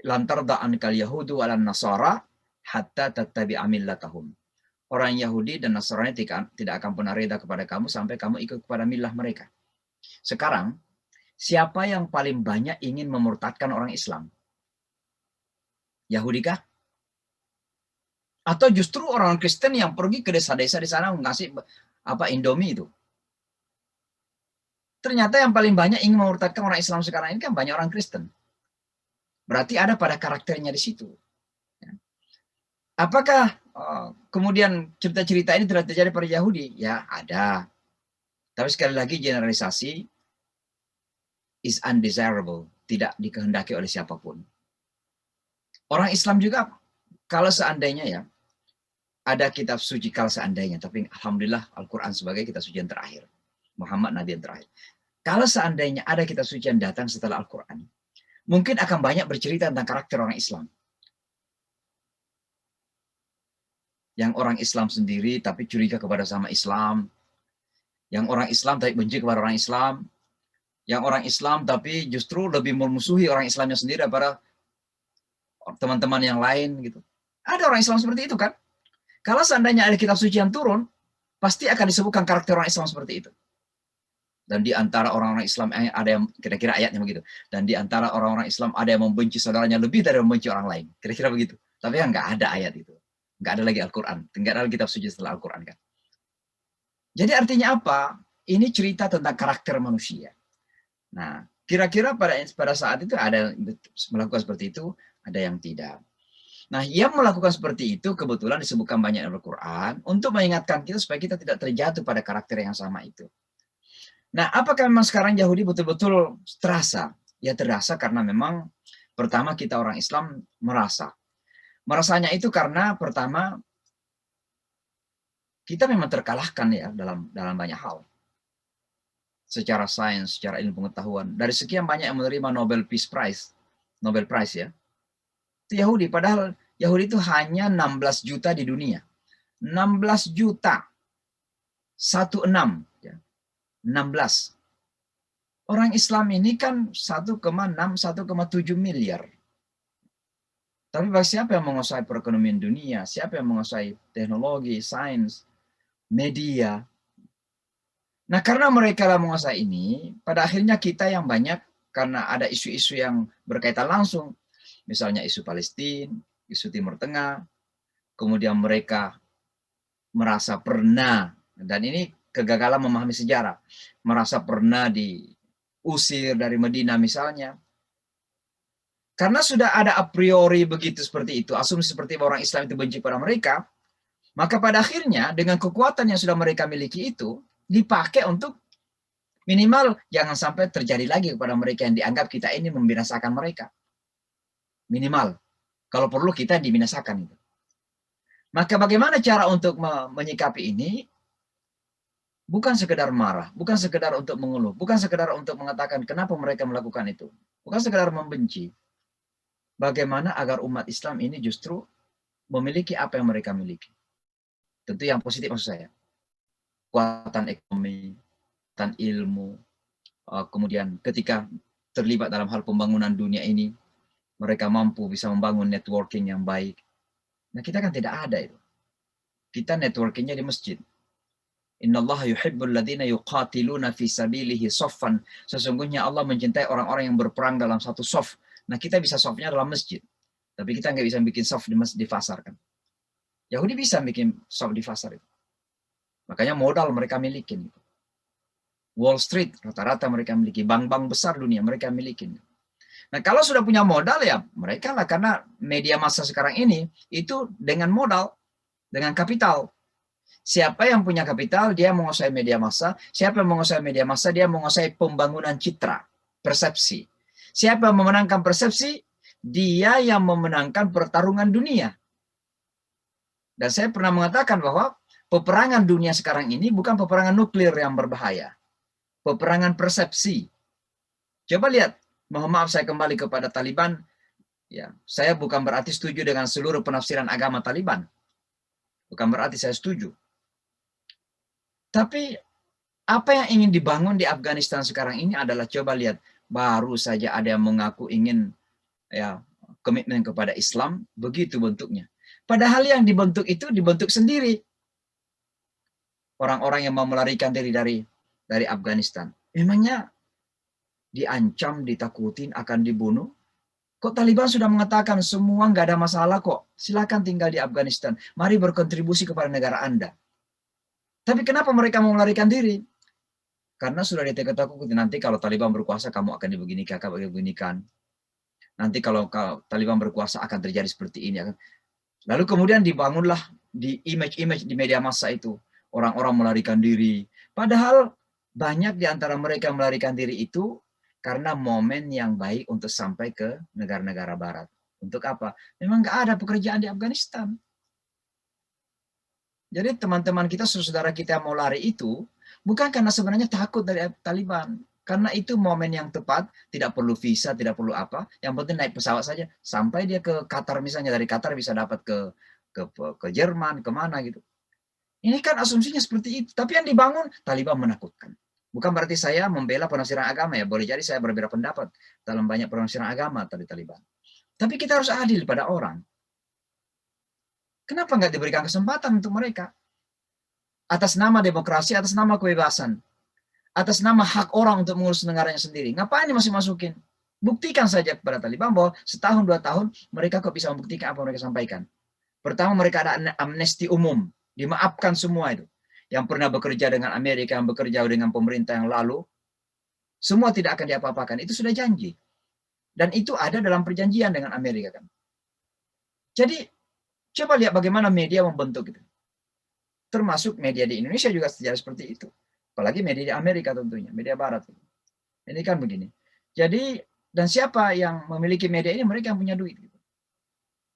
[SPEAKER 1] Lantarda ankal yahudu ala nasara hatta tattabi'a millatahum. Orang Yahudi dan Nasrani tidak akan pernah reda kepada kamu sampai kamu ikut kepada milah mereka. Sekarang, siapa yang paling banyak ingin memurtadkan orang Islam? Yahudi kah? Atau justru orang Kristen yang pergi ke desa-desa di sana mengasih Indomie itu? Ternyata yang paling banyak ingin memurtadkan orang Islam sekarang ini kan banyak orang Kristen. Berarti ada pada karakternya di situ. Apakah kemudian cerita-cerita ini tidak terjadi pada Yahudi? Ya, ada. Tapi sekali lagi generalisasi is undesirable, tidak dikehendaki oleh siapapun. Orang Islam juga, kalau seandainya ya, ada kitab suci kalau seandainya, tapi alhamdulillah Al-Quran sebagai kitab suci yang terakhir. Muhammad Nabi yang terakhir. Kalau seandainya ada kitab suci yang datang setelah Al-Quran, mungkin akan banyak bercerita tentang karakter orang Islam. Yang orang Islam sendiri tapi curiga kepada sama Islam. Yang orang Islam tapi benci kepada orang Islam. Yang orang Islam tapi justru lebih memusuhi orang Islamnya sendiri daripada teman-teman yang lain gitu. Ada orang Islam seperti itu kan? Kalau seandainya ada kitab suci yang turun, pasti akan disebutkan karakter orang Islam seperti itu. Dan di antara orang-orang Islam ada yang kira-kira ayatnya begitu. Dan di antara orang-orang Islam ada yang membenci saudaranya lebih dari membenci orang lain. Kira-kira begitu. Tapi kan nggak ada ayat itu. Nggak ada lagi Al-Quran. Nggak ada lagi kitab suci setelah Al-Quran kan. Jadi artinya apa? Ini cerita tentang karakter manusia. Nah, kira-kira pada saat itu ada yang melakukan seperti itu, ada yang tidak. Nah, yang melakukan seperti itu kebetulan disebutkan banyak dalam Al-Quran untuk mengingatkan kita supaya kita tidak terjatuh pada karakter yang sama itu. Nah, apakah memang sekarang Yahudi betul-betul terasa? Ya terasa karena memang pertama kita orang Islam merasa. Merasanya itu karena pertama kita memang terkalahkan ya dalam banyak hal. Secara sains, secara ilmu pengetahuan. Dari sekian banyak yang menerima Nobel Peace Prize, Nobel Prize ya. Itu Yahudi, padahal Yahudi itu hanya 16 juta di dunia. 16 juta. 16 ya. 16. Orang Islam ini kan 1,6, 1,7 miliar. Tapi bagi siapa yang menguasai perekonomian dunia, siapa yang menguasai teknologi, sains, media. Nah, karena mereka lah menguasai ini, pada akhirnya kita yang banyak, karena ada isu-isu yang berkaitan langsung, misalnya isu Palestina, isu Timur Tengah, kemudian mereka merasa pernah, dan ini kegagalan memahami sejarah, merasa pernah diusir dari Medina misalnya, karena sudah ada a priori begitu seperti itu, asumsi seperti bahwa orang Islam itu benci pada mereka, maka pada akhirnya dengan kekuatan yang sudah mereka miliki itu, dipakai untuk minimal jangan sampai terjadi lagi kepada mereka yang dianggap kita ini membinasakan mereka. Minimal. Kalau perlu kita dibinasakan. Maka bagaimana cara untuk menyikapi ini? Bukan sekedar marah, bukan sekedar untuk mengeluh, bukan sekedar untuk mengatakan kenapa mereka melakukan itu. Bukan sekedar membenci. Bagaimana agar umat Islam ini justru memiliki apa yang mereka miliki. Tentu yang positif maksud saya. Kekuatan ekonomi, kekuatan ilmu, kemudian ketika terlibat dalam hal pembangunan dunia ini, mereka mampu bisa membangun networking yang baik. Nah, kita kan tidak ada itu. Kita networkingnya di masjid. Innallaha yuhibbul ladzina yuqatiluna fi sabilihi shaffan. Sesungguhnya Allah mencintai orang-orang yang berperang dalam satu shaf. Nah, kita bisa shafnya dalam masjid. Tapi kita nggak bisa bikin shaf di pasar kan. Yahudi bisa bikin shaf di pasar itu. Makanya modal mereka miliki. Wall Street rata-rata mereka miliki. Bank-bank besar dunia mereka miliki. Nah, kalau sudah punya modal ya mereka lah, karena media massa sekarang ini itu dengan modal, dengan kapital. Siapa yang punya kapital, dia menguasai media massa. Siapa yang menguasai media massa, dia menguasai pembangunan citra, persepsi. Siapa yang memenangkan persepsi, dia yang memenangkan pertarungan dunia. Dan saya pernah mengatakan bahwa peperangan dunia sekarang ini bukan peperangan nuklir yang berbahaya. Peperangan persepsi. Coba lihat, mohon maaf saya kembali kepada Taliban. Ya, saya bukan berarti setuju dengan seluruh penafsiran agama Taliban. Bukan berarti saya setuju. Tapi apa yang ingin dibangun di Afghanistan sekarang ini adalah, coba lihat, baru saja ada yang mengaku ingin ya komitmen kepada Islam, begitu bentuknya. Padahal yang dibentuk itu dibentuk sendiri. Orang-orang yang mau melarikan diri dari Afghanistan. Memangnya diancam, ditakutin, akan dibunuh? Kok Taliban sudah mengatakan semua nggak ada masalah kok. Silakan tinggal di Afghanistan. Mari berkontribusi kepada negara Anda. Tapi kenapa mereka mau melarikan diri? Karena sudah ditakut-takuti, nanti kalau Taliban berkuasa kamu akan dibeginikan, akan dibeginikan. Nanti kalau Taliban berkuasa akan terjadi seperti ini. Lalu kemudian dibangunlah di image-image di media massa itu. Orang-orang melarikan diri. Padahal banyak di antara mereka melarikan diri itu karena momen yang baik untuk sampai ke negara-negara barat. Untuk apa? Memang nggak ada pekerjaan di Afghanistan. Jadi teman-teman kita, saudara kita yang mau lari itu, bukan karena sebenarnya takut dari Taliban. Karena itu momen yang tepat, tidak perlu visa, tidak perlu apa. Yang penting naik pesawat saja, sampai dia ke Qatar misalnya, dari Qatar bisa dapat ke Jerman, kemana gitu. Ini kan asumsinya seperti itu. Tapi yang dibangun, Taliban menakutkan. Bukan berarti saya membela penafsiran agama ya. Boleh jadi saya berbeda pendapat dalam banyak penafsiran agama dari Taliban. Tapi kita harus adil pada orang. Kenapa nggak diberikan kesempatan untuk mereka? Atas nama demokrasi, atas nama kebebasan, atas nama hak orang untuk mengurus negaranya sendiri. Ngapain masih masukin? Buktikan saja kepada Taliban bahwa setahun, 2 tahun mereka kok bisa membuktikan apa yang mereka sampaikan. Pertama, mereka ada amnesti umum. Dimaafkan semua itu. Yang pernah bekerja dengan Amerika, yang bekerja dengan pemerintah yang lalu, semua tidak akan diapa-apakan. Itu sudah janji. Dan itu ada dalam perjanjian dengan Amerika kan. Jadi, coba lihat bagaimana media membentuk itu. Termasuk media di Indonesia juga sejarah seperti itu. Apalagi media di Amerika tentunya, media barat. Ini kan begini. Jadi, dan siapa yang memiliki media ini? Mereka yang punya duit.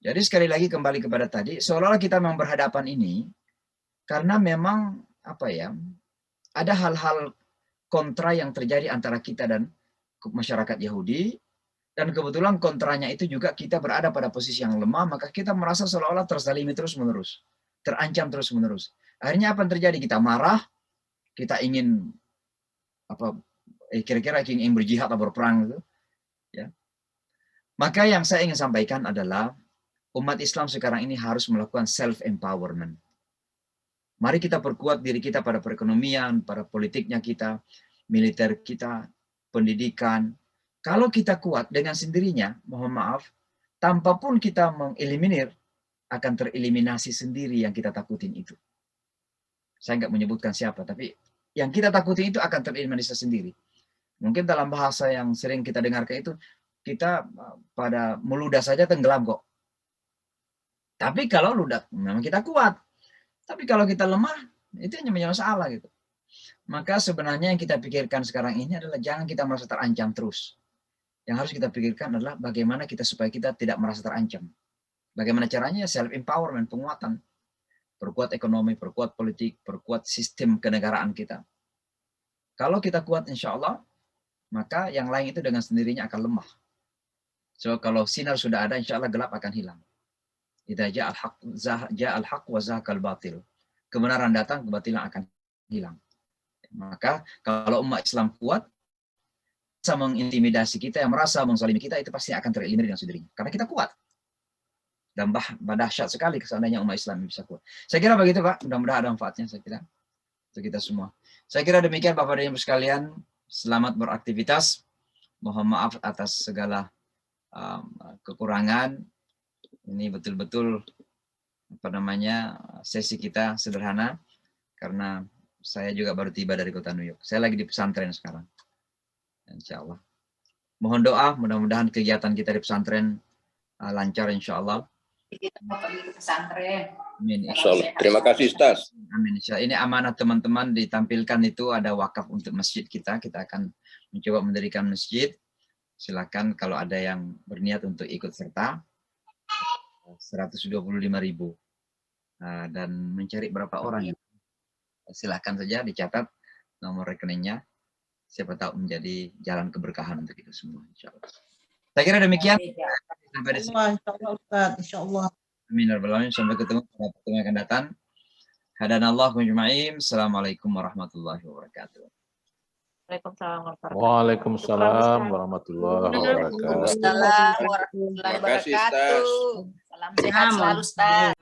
[SPEAKER 1] Jadi sekali lagi kembali kepada tadi, seolah-olah kita memang berhadapan ini, karena memang apa ya, ada hal-hal kontra yang terjadi antara kita dan masyarakat Yahudi, dan kebetulan kontranya itu juga kita berada pada posisi yang lemah, maka kita merasa seolah-olah terzalimi terus-menerus, terancam terus-menerus. Akhirnya apa yang terjadi? Kita marah, kita ingin kira-kira ingin berjihad atau berperang itu, ya. Maka yang saya ingin sampaikan adalah umat Islam sekarang ini harus melakukan self empowerment. Mari kita perkuat diri kita pada perekonomian, pada politiknya kita, militer kita, pendidikan. Kalau kita kuat dengan sendirinya, mohon maaf, tanpa pun kita mengeliminir, akan tereliminasi sendiri yang kita takutin itu. Saya nggak menyebutkan siapa, tapi yang kita takutin itu akan tereliminasi sendiri. Mungkin dalam bahasa yang sering kita dengarkan itu, kita pada meludah saja tenggelam kok. Tapi kalau ludah, memang kita kuat. Tapi kalau kita lemah, itu hanya masalah gitu. Maka sebenarnya yang kita pikirkan sekarang ini adalah jangan kita merasa terancam terus. Yang harus kita pikirkan adalah bagaimana kita supaya kita tidak merasa terancam. Bagaimana caranya? Self-empowerment, penguatan. Perkuat ekonomi, perkuat politik, perkuat sistem kenegaraan kita. Kalau kita kuat insya Allah, maka yang lain itu dengan sendirinya akan lemah. So kalau sinar sudah ada, insya Allah gelap akan hilang. Idza ja'al haq wa zahaqal batil. Kebenaran datang, kebatilan akan hilang. Maka kalau umat Islam kuat, bisa mengintimidasi kita, yang merasa menzalimi kita, itu pasti akan tereliminir dengan sendirinya. Karena kita kuat. Dan dahsyat sekali seandainya umat Islam bisa kuat. Saya kira begitu Pak, mudah-mudahan ada manfaatnya saya kira. Untuk kita semua. Saya kira demikian Bapak dan Ibu sekalian. Selamat beraktivitas. Mohon maaf atas segala kekurangan. Ini betul-betul sesi kita sederhana karena saya juga baru tiba dari kota New York. Saya lagi di pesantren sekarang. Insya Allah. Mohon doa, mudah-mudahan kegiatan kita di pesantren lancar insya Allah.
[SPEAKER 8] Kita mau pergi ke pesantren.
[SPEAKER 1] Amin.
[SPEAKER 7] Insya Allah. Terima kasih Ustaz.
[SPEAKER 1] Amin. Ini amanah teman-teman ditampilkan itu ada wakaf untuk masjid kita. Kita akan mencoba mendirikan masjid. Silakan kalau ada yang berniat untuk ikut serta. 125.000 dan mencari berapa orang ya. Silahkan saja dicatat nomor rekeningnya, siapa tahu menjadi jalan keberkahan untuk kita semua insyaallah. Saya kira demikian sampai di sini.
[SPEAKER 6] Insyaallah Ustaz, insyaallah.
[SPEAKER 1] Amin ya rabbal alamin. Sampai ketemu pada pertemuan yang akan datang. Hadanallahu ajma'in. Assalamualaikum warahmatullahi wabarakatuh.
[SPEAKER 2] Waalaikumsalam warahmatullahi wabarakatuh.
[SPEAKER 8] Waalaikumsalam warahmatullahi wabarakatuh. Salam sehat selalu Ustaz.